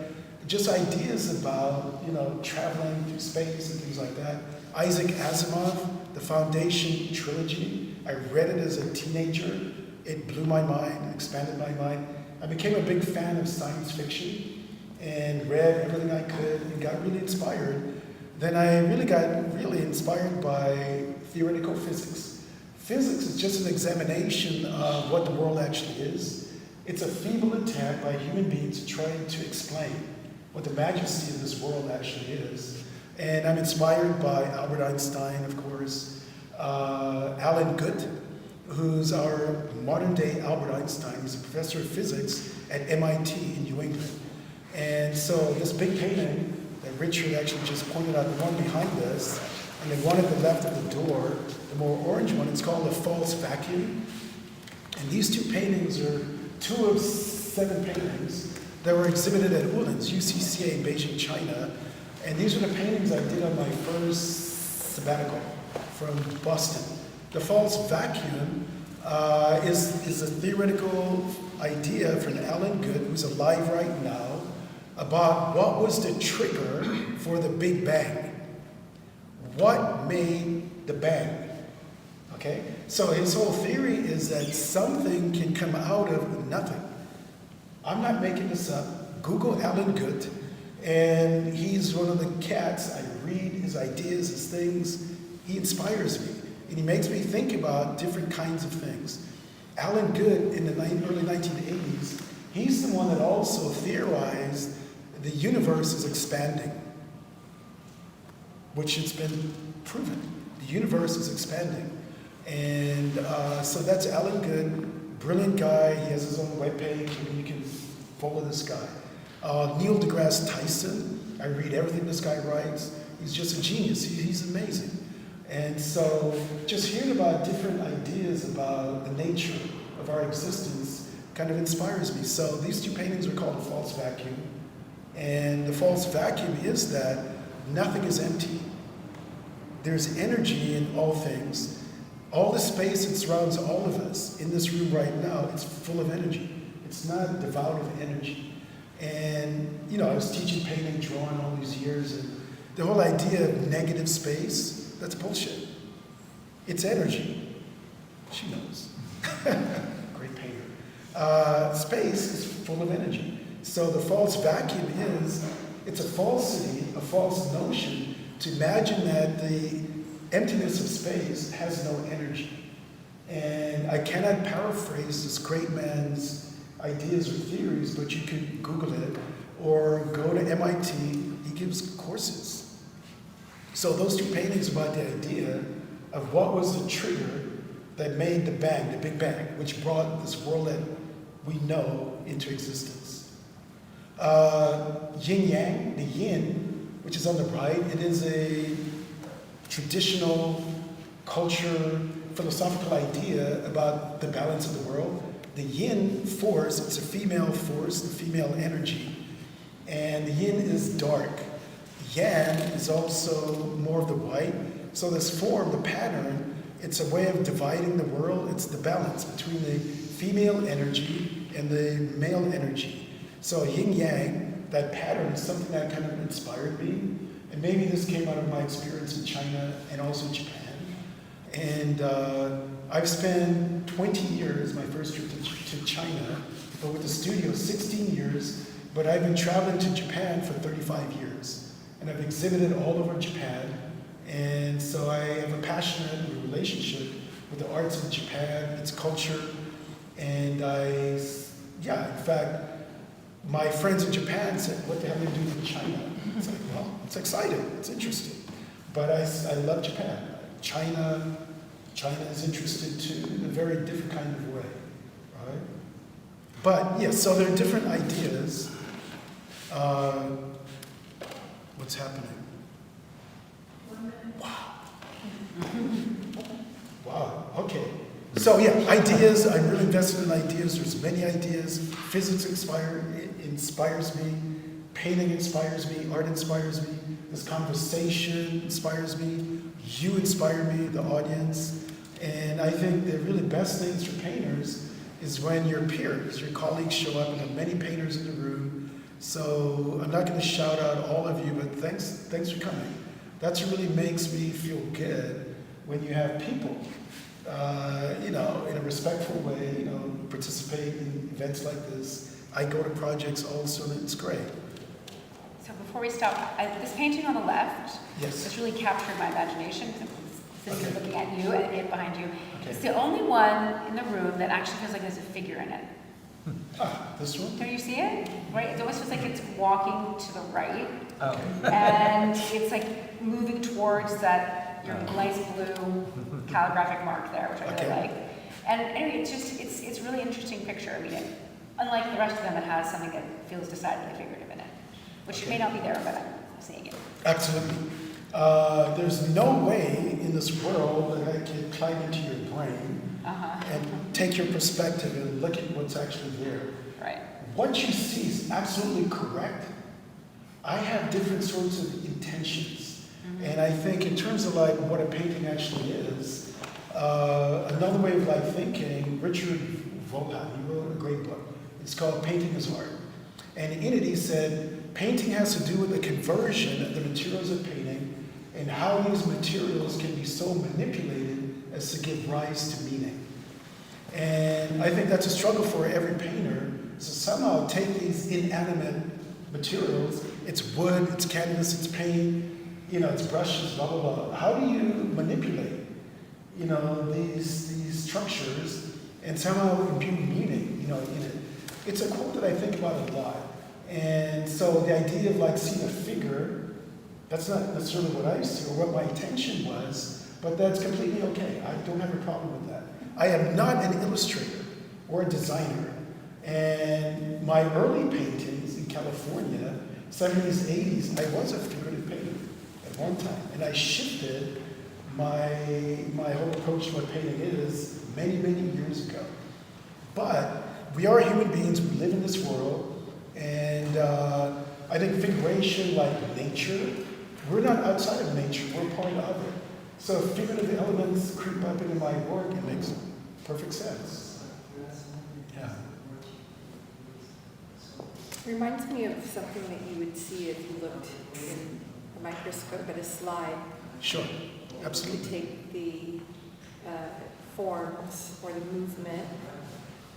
Just ideas about, traveling through space and things like that. Isaac Asimov, The Foundation trilogy. I read it as a teenager. It blew my mind, expanded my mind. I became a big fan of science fiction and read everything I could and got really inspired. Then I really got inspired by theoretical physics. Physics is just an examination of what the world actually is. It's a feeble attempt by human beings trying to explain what the majesty of this world actually is. And I'm inspired by Albert Einstein, of course, Alan Guth, who's our modern day Albert Einstein. He's a professor of physics at MIT in New England. And so this big painting that Richard actually just pointed out, the one behind us, and the one at the left of the door, the more orange one, it's called a false vacuum. And these 2 paintings are 2 of 7 paintings that were exhibited at Ullins, UCCA in Beijing, China. And these are the paintings I did on my first sabbatical from Boston. The false vacuum is a theoretical idea from Alan Guth, who's alive right now, about what was the trigger for the Big Bang. What made the bang? Okay? So his whole theory is that something can come out of nothing. I'm not making this up. Google Alan Guth, and he's one of the cats. I read his ideas, his things. He inspires me, and he makes me think about different kinds of things. Alan Guth, in the early 1980s, he's the one that also theorized the universe is expanding, which has been proven. The universe is expanding. And so that's Alan Guth, brilliant guy. He has his own webpage, and you can follow this guy. Neil deGrasse Tyson, I read everything this guy writes. He's just a genius. He's amazing. And so just hearing about different ideas about the nature of our existence kind of inspires me. So these 2 paintings are called The False Vacuum. And the false vacuum is that nothing is empty. There's energy in all things. All the space that surrounds all of us in this room right now, it's full of energy. It's not devoid of energy. And, I was teaching painting, drawing all these years, and the whole idea of negative space, that's bullshit. It's energy. She knows. Great painter. Space is full of energy. So the false vacuum it's a falsity, a false notion to imagine that the emptiness of space has no energy. And I cannot paraphrase this great man's ideas or theories, but you can Google it or go to MIT. He gives courses. So those 2 paintings about the idea of what was the trigger that made the bang, the Big Bang, which brought this world that we know into existence. Yin Yang, the yin, which is on the right, it is a traditional culture, philosophical idea about the balance of the world. The yin force, it's a female force, the female energy, and the yin is dark. Yang is also more of the white. So this form, the pattern, it's a way of dividing the world. It's the balance between the female energy and the male energy. So yin yang, that pattern is something that kind of inspired me. And maybe this came out of my experience in China and also Japan. And I've spent 20 years, my first trip to China, but with the studio, 16 years. But I've been traveling to Japan for 35 years. And I've exhibited all over Japan. And so I have a passionate relationship with the arts of Japan, its culture. And in fact, my friends in Japan said, what the hell are you doing in China? It's like, well, it's exciting, it's interesting. But I love Japan. China is interested too, in a very different kind of way, right? But yes, so there are different ideas. What's happening? Wow, okay. So yeah, ideas, I'm really invested in ideas. There's many ideas. Physics inspires me. Painting inspires me. Art inspires me. This conversation inspires me. You inspire me, the audience. And I think the really best things for painters is when your peers, your colleagues show up, and there are many painters in the room. So I'm not going to shout out all of you, but thanks for coming. That's what really makes me feel good when you have people, in a respectful way, participate in events like this. I go to projects also, and it's great. So before we stop, this painting on the left, Yes. this really captured my imagination. Since Okay. you're looking at you and it behind you. Okay. It's the only one in the room that actually feels like there's a figure in it. This one? Don't you see it? Right? It almost feels like it's walking to the right. Oh. And it's like moving towards that your nice blue calligraphic mark there, which I really Okay. like. And anyway, it's really interesting picture. I mean, unlike the rest of them, it has something that feels decidedly figurative in it, which Okay. may not be there, but I'm seeing it. Absolutely. There's no way in this world that I can climb into your brain and take your perspective and look at what's actually there. Right. What you see is absolutely correct. I have different sorts of intentions. And I think in terms of like what a painting actually is, another way of like thinking, Richard Volhan, he wrote a great book. It's called Painting is Art. And in it he said, painting has to do with the conversion of the materials of painting and how these materials can be so manipulated as to give rise to meaning. And I think that's a struggle for every painter, is to somehow take these inanimate materials, it's wood, it's canvas, it's paint, it's brushes, blah, blah, blah. How do you manipulate, these structures and somehow imbue meaning, in it? It's a quote that I think about a lot. And so the idea of like seeing a figure, that's not necessarily what I see or what my intention was, but that's completely okay. I don't have a problem with that. I am not an illustrator or a designer. And my early paintings in California, 70s, 80s, I was a figurative painter at one time. And I shifted my whole approach to what painting is many, many years ago. But we are human beings, we live in this world, and I think figuration, like nature, we're not outside of nature, we're part of it. So if figurative elements creep up into my work, it makes perfect sense. Yeah. Reminds me of something that you would see if you looked in a microscope at a slide. Sure, You absolutely. could take the forms or the movement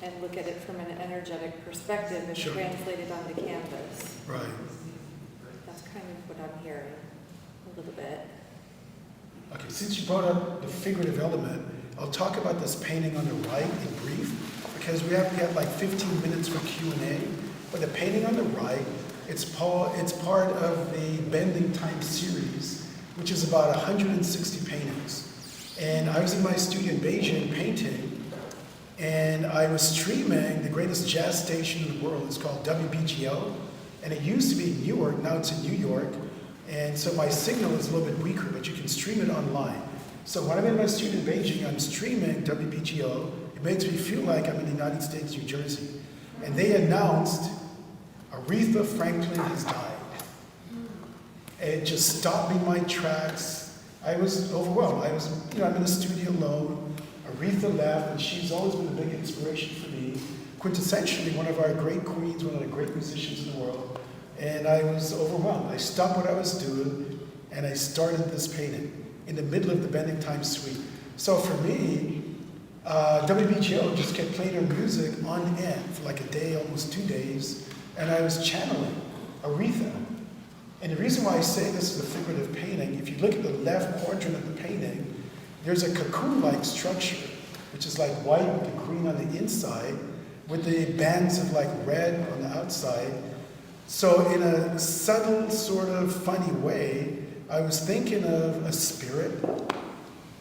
and look at it from an energetic perspective and Sure. translate it onto canvas. Right. That's kind of what I'm hearing a little bit. Okay, since you brought up the figurative element, I'll talk about this painting on the right in brief, because we have like 15 minutes for Q&A. But the painting on the right, it's part of the Bending Time series, which is about 160 paintings. And I was in my studio in Beijing painting, and I was streaming the greatest jazz station in the world. It's called WBGO, and it used to be in Newark, now it's in New York. And so my signal is a little bit weaker, but you can stream it online. So when I'm in my studio in Beijing, I'm streaming WBGO. It makes me feel like I'm in the United States, New Jersey. And they announced Aretha Franklin has died. It just stopped me in my tracks. I was overwhelmed. I'm in the studio alone. Aretha left, and she's always been a big inspiration for me. Quintessentially, one of our great queens, one of the great musicians in the world. And I was overwhelmed. I stopped what I was doing, and I started this painting in the middle of the Bending Time Suite. So for me, WBGO just kept playing her music on end for like a day, almost 2 days, and I was channeling Aretha. And the reason why I say this is a figurative painting, if you look at the left quadrant of the painting, there's a cocoon-like structure, which is like white with the green on the inside, with the bands of like red on the outside. So in a subtle, sort of funny way, I was thinking of a spirit,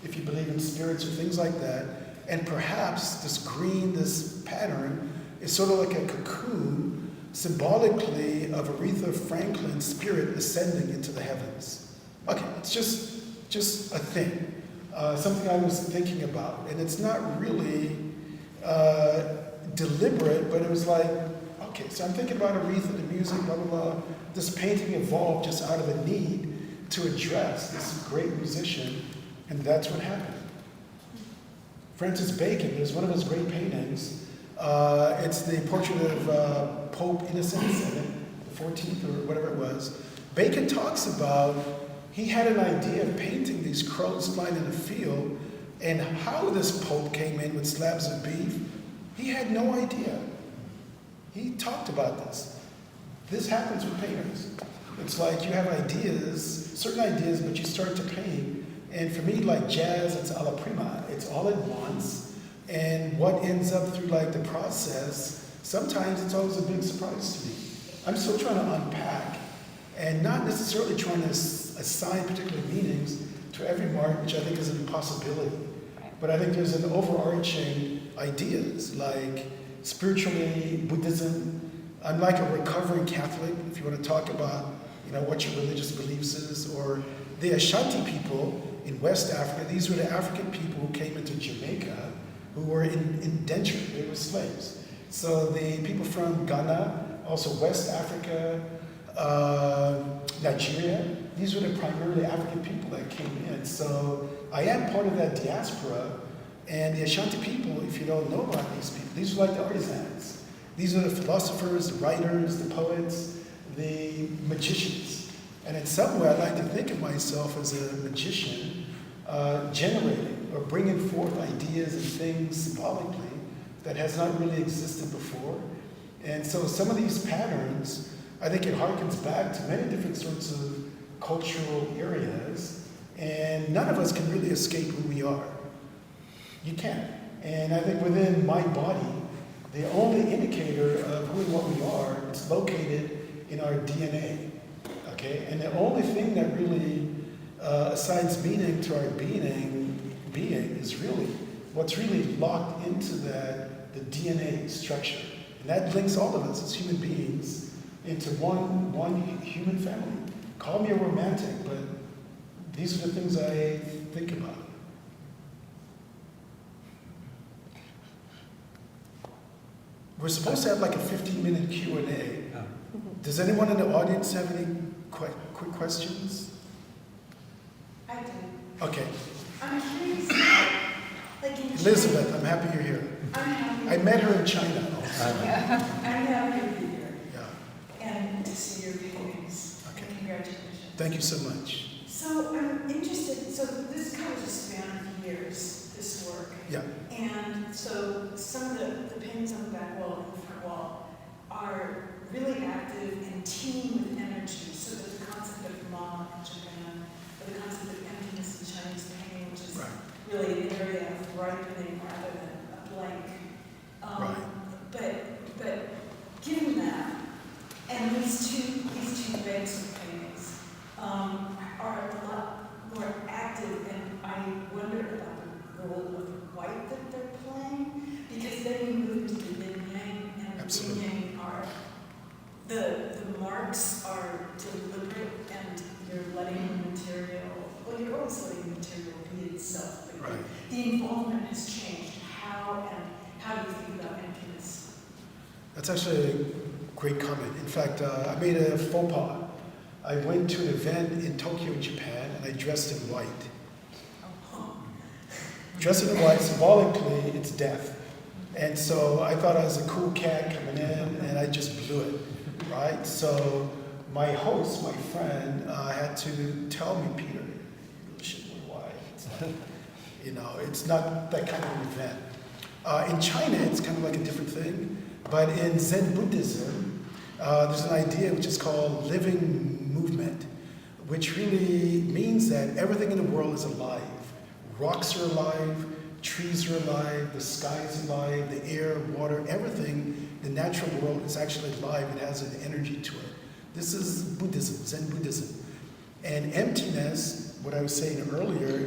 if you believe in spirits or things like that, and perhaps this green, this pattern, is sort of like a cocoon, symbolically of Aretha Franklin's spirit ascending into the heavens. Okay, it's just a thing, something I was thinking about, and it's not really deliberate, but it was like, okay, so I'm thinking about Aretha, the music, blah, blah, blah. This painting evolved just out of a need to address this great musician, and that's what happened. Francis Bacon, there's one of his great paintings. It's the portrait of Pope Innocent VII, the 14th or whatever it was. Bacon talks about, he had an idea of painting these crows flying in a field, and how this Pope came in with slabs of beef, he had no idea. He talked about this. This happens with painters. It's like you have ideas, certain ideas, but you start to paint. And for me, like jazz, it's alla prima. It's all at once. And what ends up through like the process, sometimes it's always a big surprise to me. I'm still trying to unpack and not necessarily trying to assign particular meanings to every mark, which I think is an impossibility. But I think there's an overarching ideas like spiritually, Buddhism. I'm like a recovering Catholic, if you want to talk about, what your religious beliefs is, or the Ashanti people in West Africa. These were the African people who came into Jamaica, who were indentured, they were slaves. So the people from Ghana, also West Africa, Nigeria, these were the primarily African people that came in. So I am part of that diaspora, and the Ashanti people, if you don't know about these people, these are like the artisans. These are the philosophers, the writers, the poets, the magicians. And in some way, I like to think of myself as a magician, generating or bringing forth ideas and things symbolically that has not really existed before. And so some of these patterns, I think it harkens back to many different sorts of cultural areas, and none of us can really escape who we are. You can't. And I think within my body, the only indicator of who and what we are is located in our DNA, okay? And the only thing that really assigns meaning to our being is really, what's really locked into that, the DNA structure. And that links all of us as human beings into one human family. Call me a romantic, but these are the things I think about. We're supposed to have like a 15-minute Q&A. Does anyone in the audience have any quick questions? I do. Okay. I'm curious, like in Elizabeth, I'm happy you're here. I'm happy. I met her in China also. I'm happy to be here Yeah. and to see your paintings. Okay. And congratulations. Thank you so much. So I'm interested, so this covers a span of years, this work. Yeah. And so some of the paintings on the back wall and the front wall are really active and teeming with energy. So there's the concept of Ma in Japan, or the concept of emptiness in Chinese painting, which is Right. really an area of ripening rather than a blank. Right. But given that, and these two banks of paintings are a lot more active, and I wonder about That's actually a great comment. In fact, I made a faux pas. I went to an event in Tokyo, Japan, and I dressed in white. Dressing in white, symbolically, it's death. And so I thought I was a cool cat coming in, and I just blew it, right? So my host, my friend, had to tell me, Peter, you should wear white. You know, it's not that kind of event. In China, it's kind of like a different thing. But in Zen Buddhism, there's an idea which is called living movement, which really means that everything in the world is alive. Rocks are alive, trees are alive, the sky is alive, the air, water, everything, the natural world is actually alive. It has an energy to it. This is Buddhism, Zen Buddhism. And emptiness, what I was saying earlier,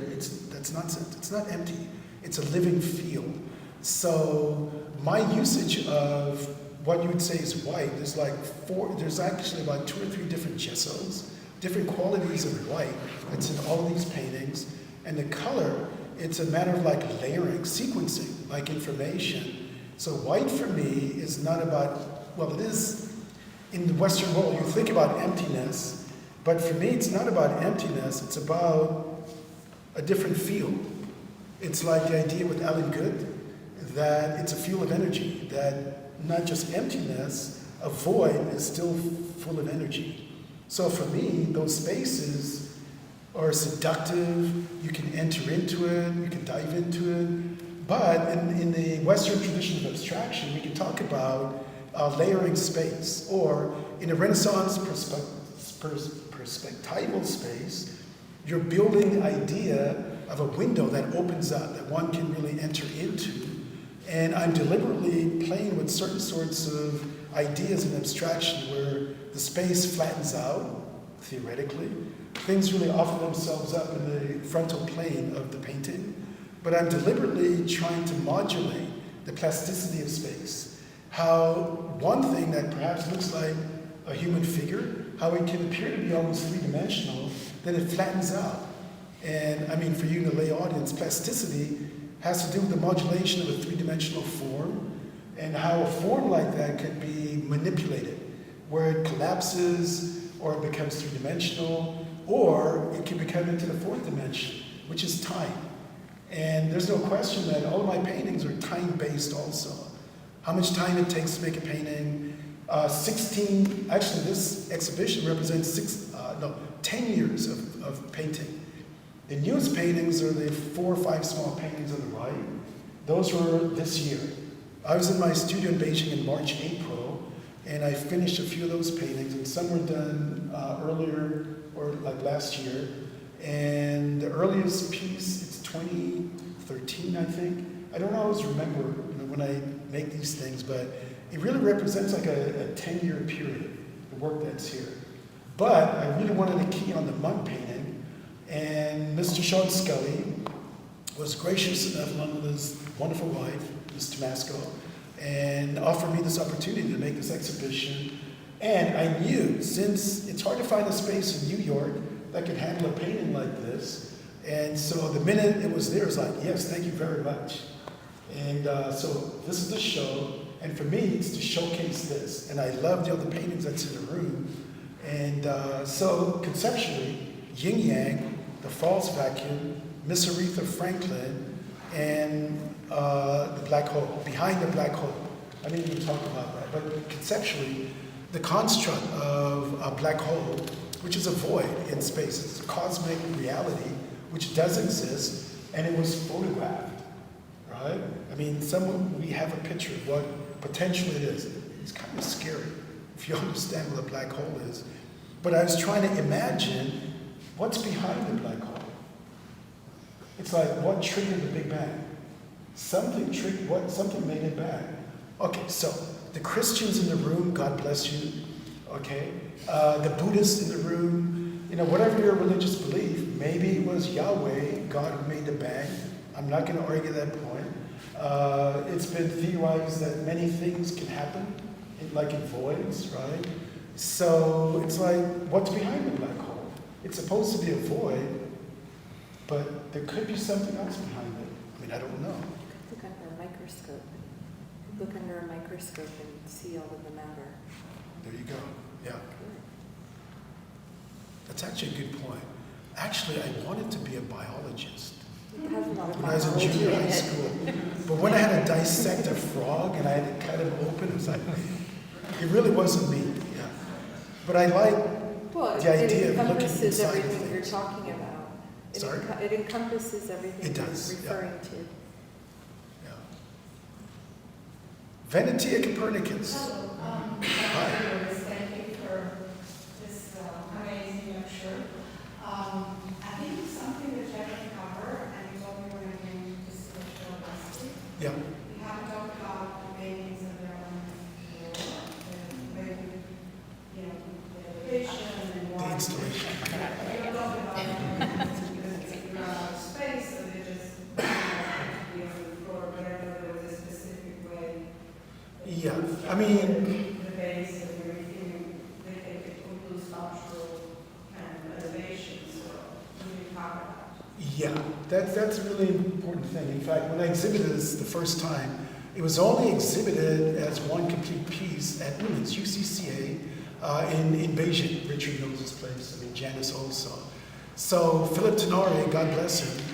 that's nonsense. It's not empty. It's a living field. So my usage of what you would say is white, there's actually about 2 or 3 different gessos, different qualities of white that's in all of these paintings. And the color, it's a matter of like layering, sequencing, like information. So white for me is not about, well, it is in the Western world, you think about emptiness, but for me it's not about emptiness, it's about a different field. It's like the idea with Alan Good, that it's a field of energy, that not just emptiness, a void is still full of energy. So for me, those spaces are seductive, you can enter into it, you can dive into it. But in the Western tradition of abstraction, we can talk about layering space, or in a Renaissance perspectival space, you're building the idea of a window that opens up, that one can really enter into. And I'm deliberately playing with certain sorts of ideas in abstraction where the space flattens out, theoretically. Things really offer themselves up in the frontal plane of the painting, but I'm deliberately trying to modulate the plasticity of space. How one thing that perhaps looks like a human figure, how it can appear to be almost three-dimensional, then it flattens out. And I mean, for you in the lay audience, plasticity has to do with the modulation of a three-dimensional form, and how a form like that could be manipulated, where it collapses, or it becomes three-dimensional, or it can become into the fourth dimension, which is time. And there's no question that all of my paintings are time-based also. How much time it takes to make a painting. Actually this exhibition represents 10 years of painting. The newest paintings are the 4 or 5 small paintings on the right. Those were this year. I was in my studio in Beijing in March, April, and I finished a few of those paintings, and some were done earlier, or like last year. And the earliest piece, it's 2013, I think. I don't always remember when I make these things, but it really represents like a 10-year period, the work that's here. But I really wanted to key on the mud painting, and Mr. Sean Scully was gracious enough, along with his wonderful wife, Ms. Tomasco, and offered me this opportunity to make this exhibition. And I knew, since it's hard to find a space in New York that can handle a painting like this, and so the minute it was there, it was like, yes, thank you very much. And so this is the show, and for me, it's to showcase this. And I love the other paintings that's in the room. And so conceptually, Yin Yang, the False Vacuum, Miss Aretha Franklin, and the black hole, behind the black hole. I didn't even talk about that, but conceptually, the construct of a black hole, which is a void in space, it's a cosmic reality, which does exist, and it was photographed, right? I mean, we have a picture of what potential it is. It's kind of scary, if you understand what a black hole is. But I was trying to imagine what's behind the black hole. It's like, what triggered the Big Bang? Something made it bang. Okay, so the Christians in the room, God bless you, okay? The Buddhists in the room, whatever your religious belief, maybe it was Yahweh, God who made the bang. I'm not gonna argue that point. It's been theorized that many things can happen, like in voids, right? So it's like, what's behind the black hole? It's supposed to be a void, but there could be something else behind it. I mean, I don't know. Look under a microscope. look under a microscope and see all of the matter. There you go, yeah. That's actually a good point. Actually, I wanted to be a biologist It has a lot of when I was in biology junior in high it. school. But when I had to dissect a frog and I had to cut him open, it was like, it really wasn't me, yeah. But I like Well, the idea it of looking encompasses inside everything you're things. talking about. Sorry? It encompasses everything It does, you're yeah. referring to. Yeah. Venetia Copernicus. Hello, Hi. thank you for this amazing lecture. I think it's something that Jack can cover, and you told me when I came to see the show last week. Yeah. We haven't talked about the paintings and their own floor, and maybe, you know, the elevation and The why. installation. We don't talk about it because it's not out of space, so they just be on the floor, but I know there was a specific way. Yeah, I mean, The base of everything, they take it into sculptural kind of elevation, so we can talk about. yeah, that's a really important thing. In fact, when I exhibited this the first time, it was only exhibited as one complete piece at Women's UCCA in Beijing. Richard knows this place, I mean, Janis also. So Philip Tenari, God bless him,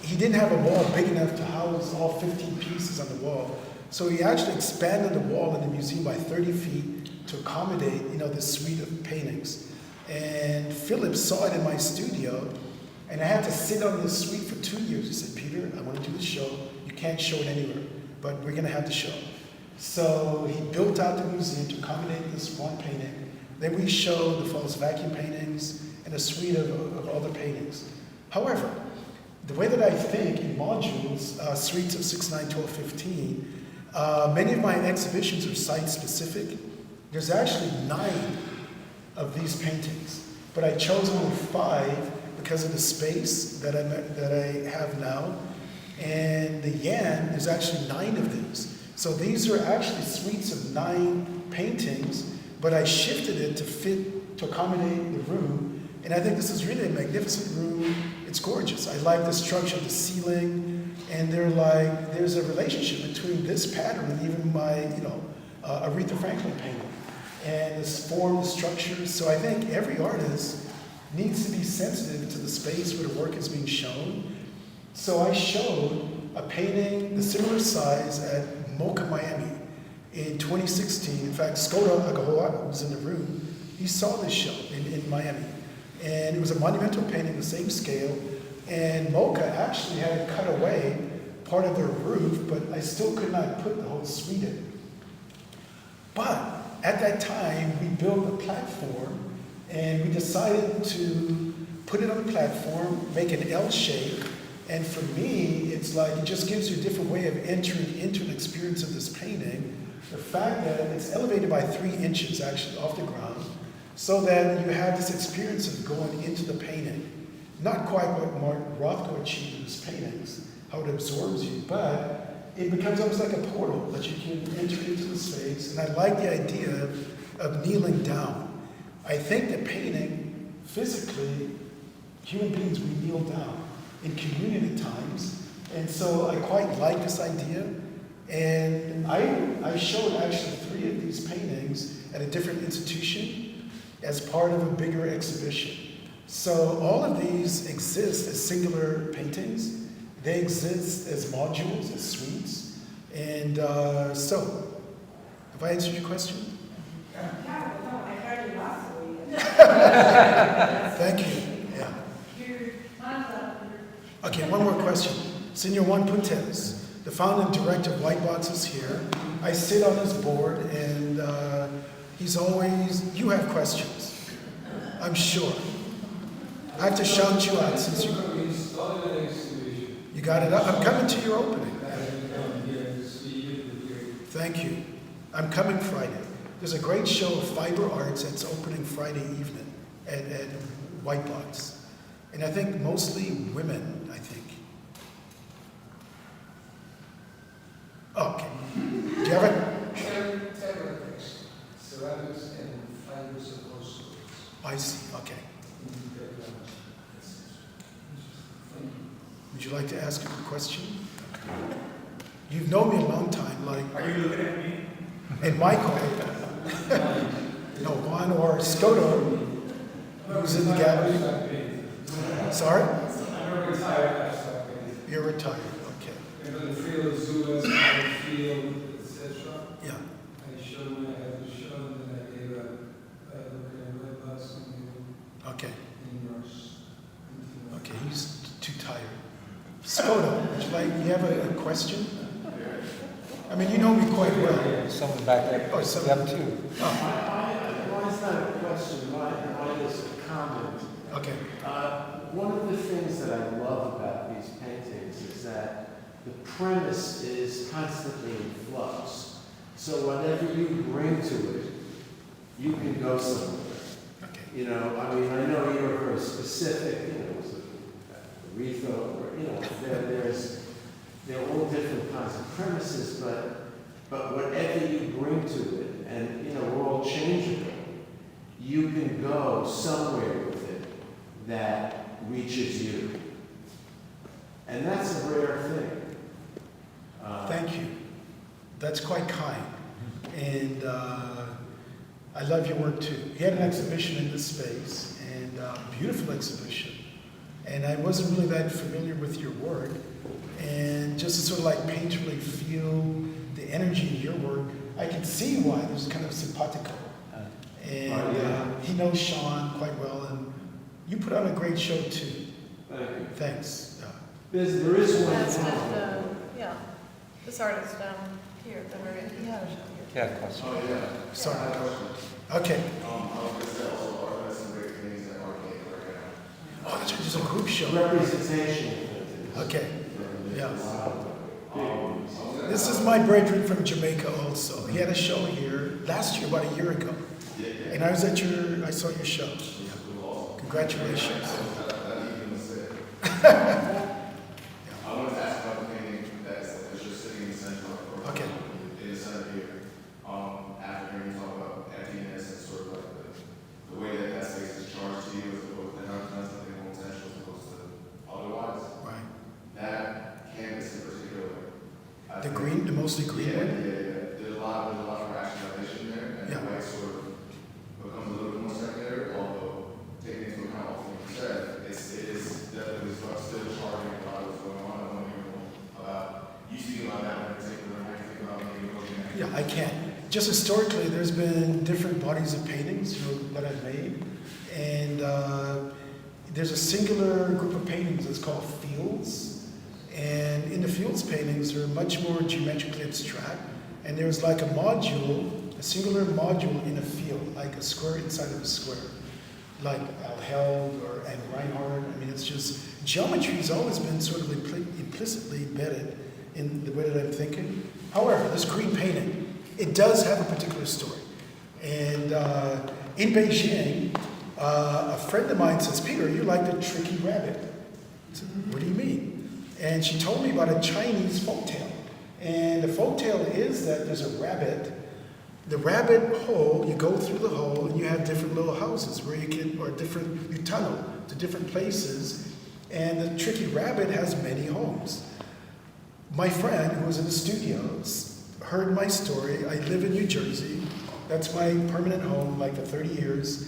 he didn't have a wall big enough to house all 15 pieces on the wall. So he actually expanded the wall in the museum by 30 feet to accommodate, this suite of paintings. And Philip saw it in my studio, and I had to sit on this suite for 2 years. He said, Peter, I want to do the show. You can't show it anywhere, but we're going to have the show. So he built out the museum to accommodate this one painting. Then we showed the false vacuum paintings and a suite of other paintings. However, the way that I think in modules, suites of 6, 9, 12, 15, many of my exhibitions are site-specific. There's actually 9 of these paintings, but I chose only 5 because of the space that I have now. And the Yan, there's actually 9 of these. So these are actually suites of 9 paintings, but I shifted it to accommodate the room. And I think this is really a magnificent room. It's gorgeous. I like the structure of the ceiling, and there's a relationship between this pattern and even my, Aretha Franklin painting. And this form, the structure. So I think every artist needs to be sensitive to the space where the work is being shown. So I showed a painting the similar size at Mocha, Miami in 2016. In fact, Skoda Agahoa, who was in the room, he saw this show in Miami. And it was a monumental painting, the same scale. And Mocha actually had to cut away part of their roof, but I still could not put the whole suite in. But at that time, we built a platform, and we decided to put it on the platform, make an L shape. And for me, it's like it just gives you a different way of entering into an experience of this painting. The fact that it's elevated by 3 inches actually off the ground, so that you have this experience of going into the painting. Not quite what Mark Rothko achieved in his paintings, how it absorbs you, but it becomes almost like a portal that you can enter into the space. And I like the idea of kneeling down. I think that painting, physically, human beings, we kneel down in communion at times. And so I quite like this idea. And I showed actually 3 of these paintings at a different institution as part of a bigger exhibition. So all of these exist as singular paintings. They exist as modules, as suites. And so, have I answered your question? Yeah, well, no, I heard you last week. Thank you. Yeah. Your hands up. Okay, one more question. Senor Juan Puntes, the founder and director of White Box, is here. I sit on his board, and he's always, you have questions, I'm sure. I have to shout you out since you got it up. I'm coming to your opening. Thank you. I'm coming Friday. There's a great show of fiber arts that's opening Friday evening at White Box. And I think mostly women, I think. Okay. Do you have it? Ceramics and fibers of those sorts. I see, okay. Would you like to ask a question? You've known me a long time, like. Are you looking at me? And Michael, no, Juan or Scoto, who's in the gallery. Sorry? I'm retired. You're retired, okay. And on the field of zoo, on the field, etc. Yeah, I showed when I had the show, and then I gave a look at a red bus and okay, in nurse. okay, he's too tired. Scoto, would you like, you have a question? I mean, you know me quite well. Someone back there, Oh, someone- them too. Mine's not a question, mine is a comment. Okay, One of the things that I love about these paintings is that the premise is constantly in flux. So whatever you bring to it, you can go somewhere. okay. You know, I mean, I know you're very specific, you know, it's a Aretha, or, you know, they're all different kinds of premises, but whatever you bring to it, and, you know, we're all changeable, you can go somewhere with it that reaches you. And that's a rare thing. Thank you. That's quite kind. And I love your work too. You had an exhibition in this space, and beautiful exhibition. And I wasn't really that familiar with your work. And just to sort of like painterly feel the energy in your work, I can see why there's kind of simpatico. And he knows Sean quite well, and you put on a great show too. Thank you. Thanks. There is one That's problem. with, yeah, this artist here at the very end. Yeah, question. Sorry. Okay. Oh, that's right, there's a group show. Representation. Okay. Yeah. This is my brethren from Jamaica also. He had a show here last year, about a year ago. And I saw your show. Congratulations. I wanted to ask about the painting that's just sitting in the center of Okay. in the center here. After hearing you talk about emptiness and sort of like the way that space is charged to you as opposed to not something more potential as opposed to otherwise. Right. That canvas in particular. I The think- green, the mostly green Yeah, one? yeah. There's a lot of rationalization there, and Yeah. the white sort of becomes a little bit more secondary, although taking into account all things you said, it is definitely still charging a lot of what's going on. I want to hear more about, you speak about that in particular, how you think about maybe looking at. Yeah, I can. Just historically, there's been different bodies of paintings that I've made. And there's a singular group of paintings that's called fields. And in the fields paintings, they're much more geometrically abstract. And there's like a module, a singular module in a field, like a square inside of a square. Like Al Held or Anne Reinhardt. I mean, it's just, geometry has always been sort of implicitly embedded in the way that I'm thinking. However, this green painting, it does have a particular story. And in Beijing, a friend of mine says, Peter, you're like the tricky rabbit. I said, what do you mean? And she told me about a Chinese folktale. And the folktale is that there's a rabbit. The rabbit hole, you go through the hole and you have different little houses where you tunnel to different places. And the tricky rabbit has many homes. My friend, who was in the studios, heard my story. I live in New Jersey. That's my permanent home, like for 30 years.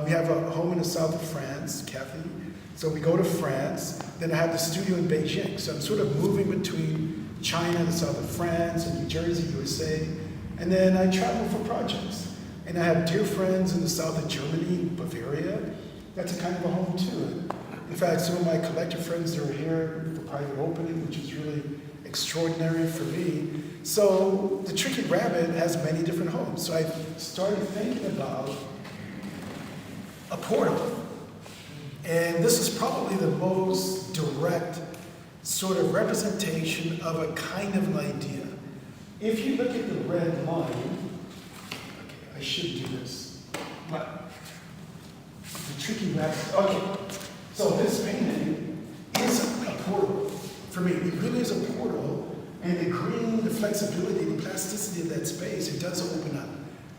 We have a home in the south of France, Kathy. So we go to France. Then I have the studio in Beijing. So I'm sort of moving between China, the south of France, and New Jersey, USA. And then I travel for projects. And I have dear friends in the south of Germany, Bavaria. That's a kind of a home too. In fact, some of my collector friends, they were here for private opening, which is really extraordinary for me. So the Tricky Rabbit has many different homes. So I started thinking about a portal. And this is probably the most direct sort of representation of a kind of an idea. If you look at the red line, okay, I should do this. But the Tricky Rabbit, okay. So this painting is a portal for me. It really is a portal, and the green, the flexibility, the plasticity of that space, it does open up,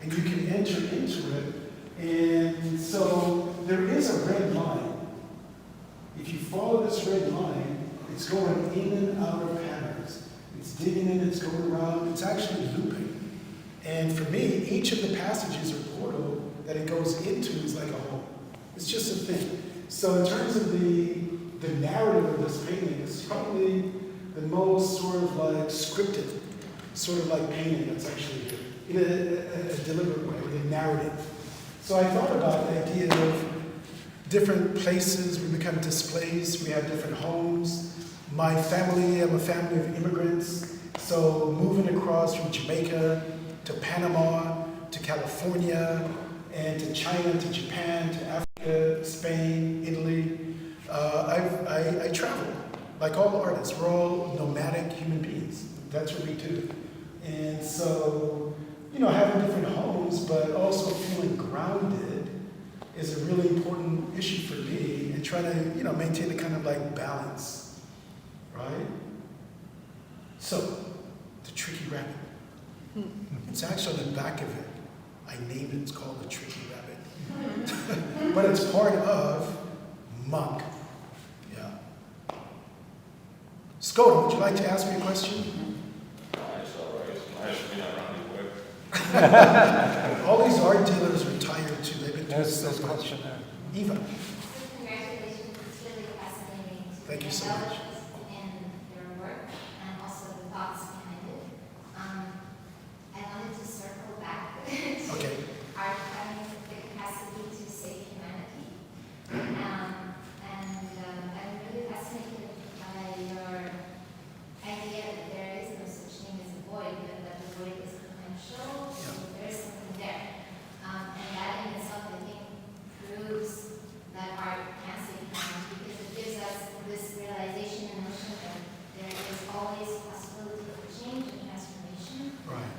and you can enter into it. And so there is a red line. If you follow this red line, it's going in and out of patterns. It's it's digging in, it's going around, it's actually looping. And for me, each of the passages or portal that it goes into is like a home. It's just a thing. So in terms of the narrative of this painting, it's probably the most sort of like scripted, sort of like painting that's actually here, in a deliberate way, with a narrative. So I thought about the idea of different places we become displaced, we have different homes. My family, I'm a family of immigrants, so moving across from Jamaica to Panama to California and to China to Japan to Africa, Spain, Italy. I travel, like all artists. We're all nomadic human beings. That's what we do. And so, having different homes, but also feeling grounded is a really important issue for me, and trying to, maintain a kind of like balance, right? So, the tricky rabbit. It's actually on the back of it. I named it, it's called the tricky rabbit. But it's part of monk. Yeah. Skoda, would you like to ask me a question? All these art dealers are tired too. They've been doing so There's a much. question there. Eva, Congratulations, it's really fascinating to Thank you so develop much. in your work and also the thoughts behind it. I wanted to circle back to okay. art having the capacity to save humanity. I'm really fascinated by your idea that there is no such thing as a void, but that the void is potential, so there is something there. And that in itself, I think, proves that art can save humanity, because it gives us this realization and notion that there is always possibility of change and transformation. Right.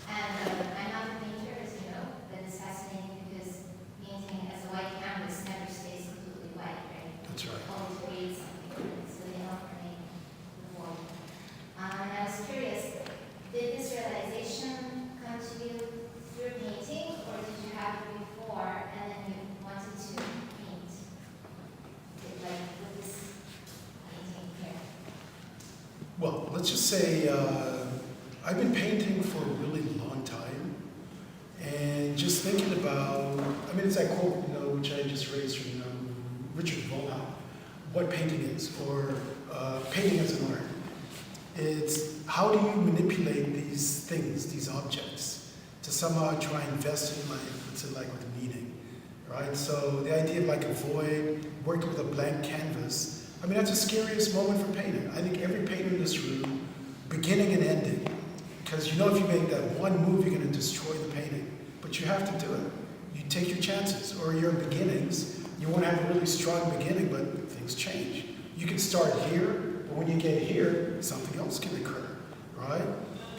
And I'm not a painter, as you know, but it's fascinating because painting as a white canvas never stays completely white, right? That's right. It always creates something, it's really not for me the void. And I was curious, did this realization come to you through painting, or did you have it before and then you wanted to paint? Like with this painting here? Well, let's just say I've been painting for a really long time, and just thinking about, it's that quote, which I just raised from, Richard Volham, what painting is, or painting as an art. It's how do you manipulate these things, these objects, to somehow try and invest in life, let's say like with meaning, right? So the idea of like a void, working with a blank canvas, that's the scariest moment for painting. I think every painter in this room, beginning and ending, because if you make that one move, you're going to destroy the painting. But you have to do it. You take your chances, or your beginnings. You won't have a really strong beginning, but things change. You can start here, but when you get here, something else can occur, right?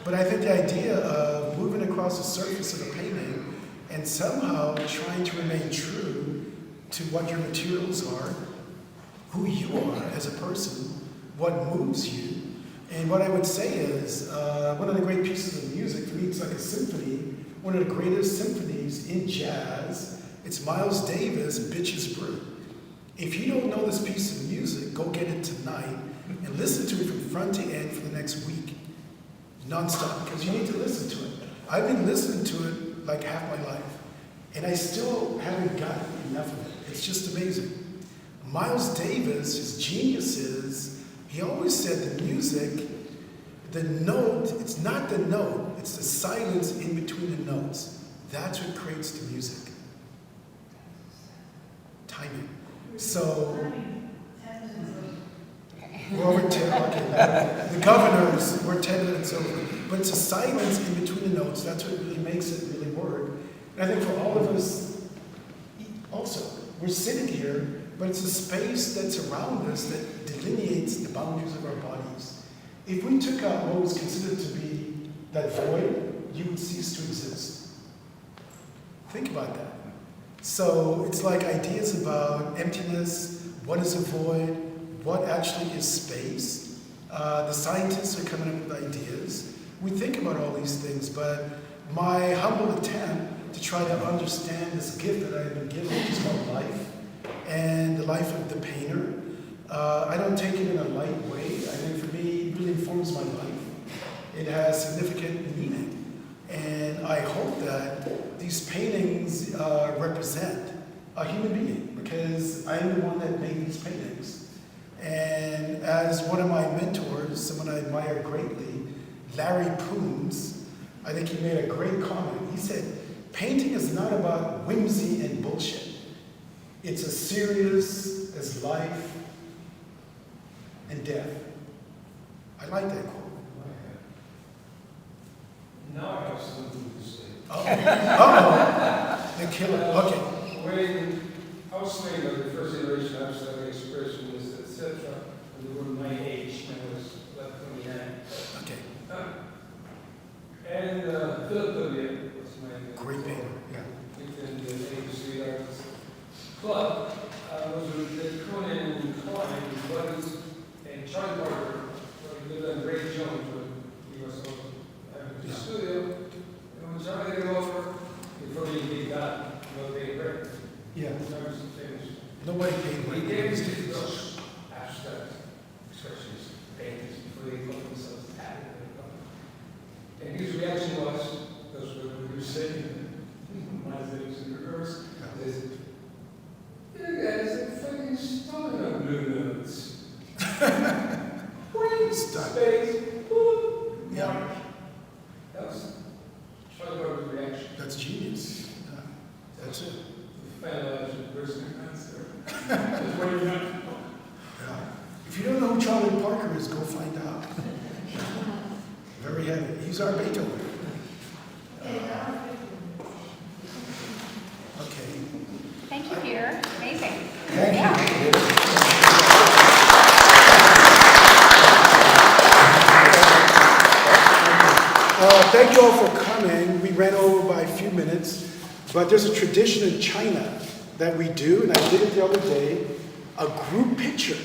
But I think the idea of moving across the surface of a painting and somehow trying to remain true to what your materials are, who you are as a person, what moves you. And what I would say is, one of the great pieces of music, for me it's like a symphony, one of the greatest symphonies in jazz, it's Miles Davis' Bitches Brew. If you don't know this piece of music, go get it tonight and listen to it from front to end for the next week, nonstop, because you need to listen to it. I've been listening to it like half my life, and I still haven't gotten enough of it. It's just amazing. Miles Davis, his genius is, he always said the music, the note, it's not the note, it's the silence in between the notes. That's what creates the music. Timing. So, we're over 10, okay. The governors, we're 10 minutes over. But it's a silence in between the notes, that's what really makes it really work. And I think for all of us, also, we're sitting here, but it's a space that's around us that delineates the boundaries of our bodies. If we took out what was considered to be that void, you would cease to exist. Think about that. So it's like ideas about emptiness, what is a void, what actually is space. The scientists are coming up with ideas. We think about all these things, but my humble attempt to try to understand this gift that I've been given, which is called life, and the life of the painter. I don't take it in a light way. I think for me, it really informs my life. it has significant meaning. And I hope that these paintings represent a human being, because I'm the one that made these paintings. And as one of my mentors, someone I admire greatly, Larry Pooms, I think he made a great comment. He said, painting is not about whimsy and bullshit. It's as serious as life and death. I like that quote. Now I have something to say. Oh, the killer. Okay. When I was saying that the first iteration of abstract expressionist, etc., and they were my age when I was left 29. Okay. And Philip W. was my Great painter. Yeah. within the Street Arts Club. Was with Conan and Klein, his buddies, and Charlie Parker, who lived on Ray Jones when he was also having his studio. And when Charlie came over, before he got no big break, Yeah. that was finished. Nobody paid He my gave paintings. me those abstract expressions, paintings, before they called themselves tatted. And his reaction was, that's what we were saying, my things in reverse, is, you guys are fucking stalling on blue notes. Point, Stop. space, boom, Yeah. mark. That was Charlie Parker's reaction. That's genius. Yeah. That's it. Finalized with person answer. That's what you're not. Yeah. If you don't know who Charlie Parker is, go find out. Very heavy. He's our Beethoven. Okay. Thank you, Peter. Amazing. Thank Yeah. you. Thank you all for coming. We ran over by a few minutes, but there's a tradition in China that we do, and I did it the other day, a group picture.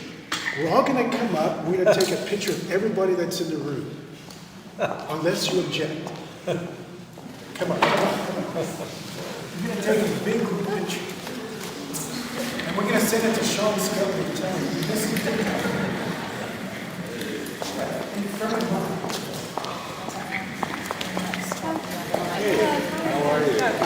We're all going to come up. We're going to take a picture of everybody that's in the room, unless you object. Come on, come on, come on. We're going to take a big group picture. And we're going to send it to Sean Skelly and tell him, this is in front of mine. Hey, how are you?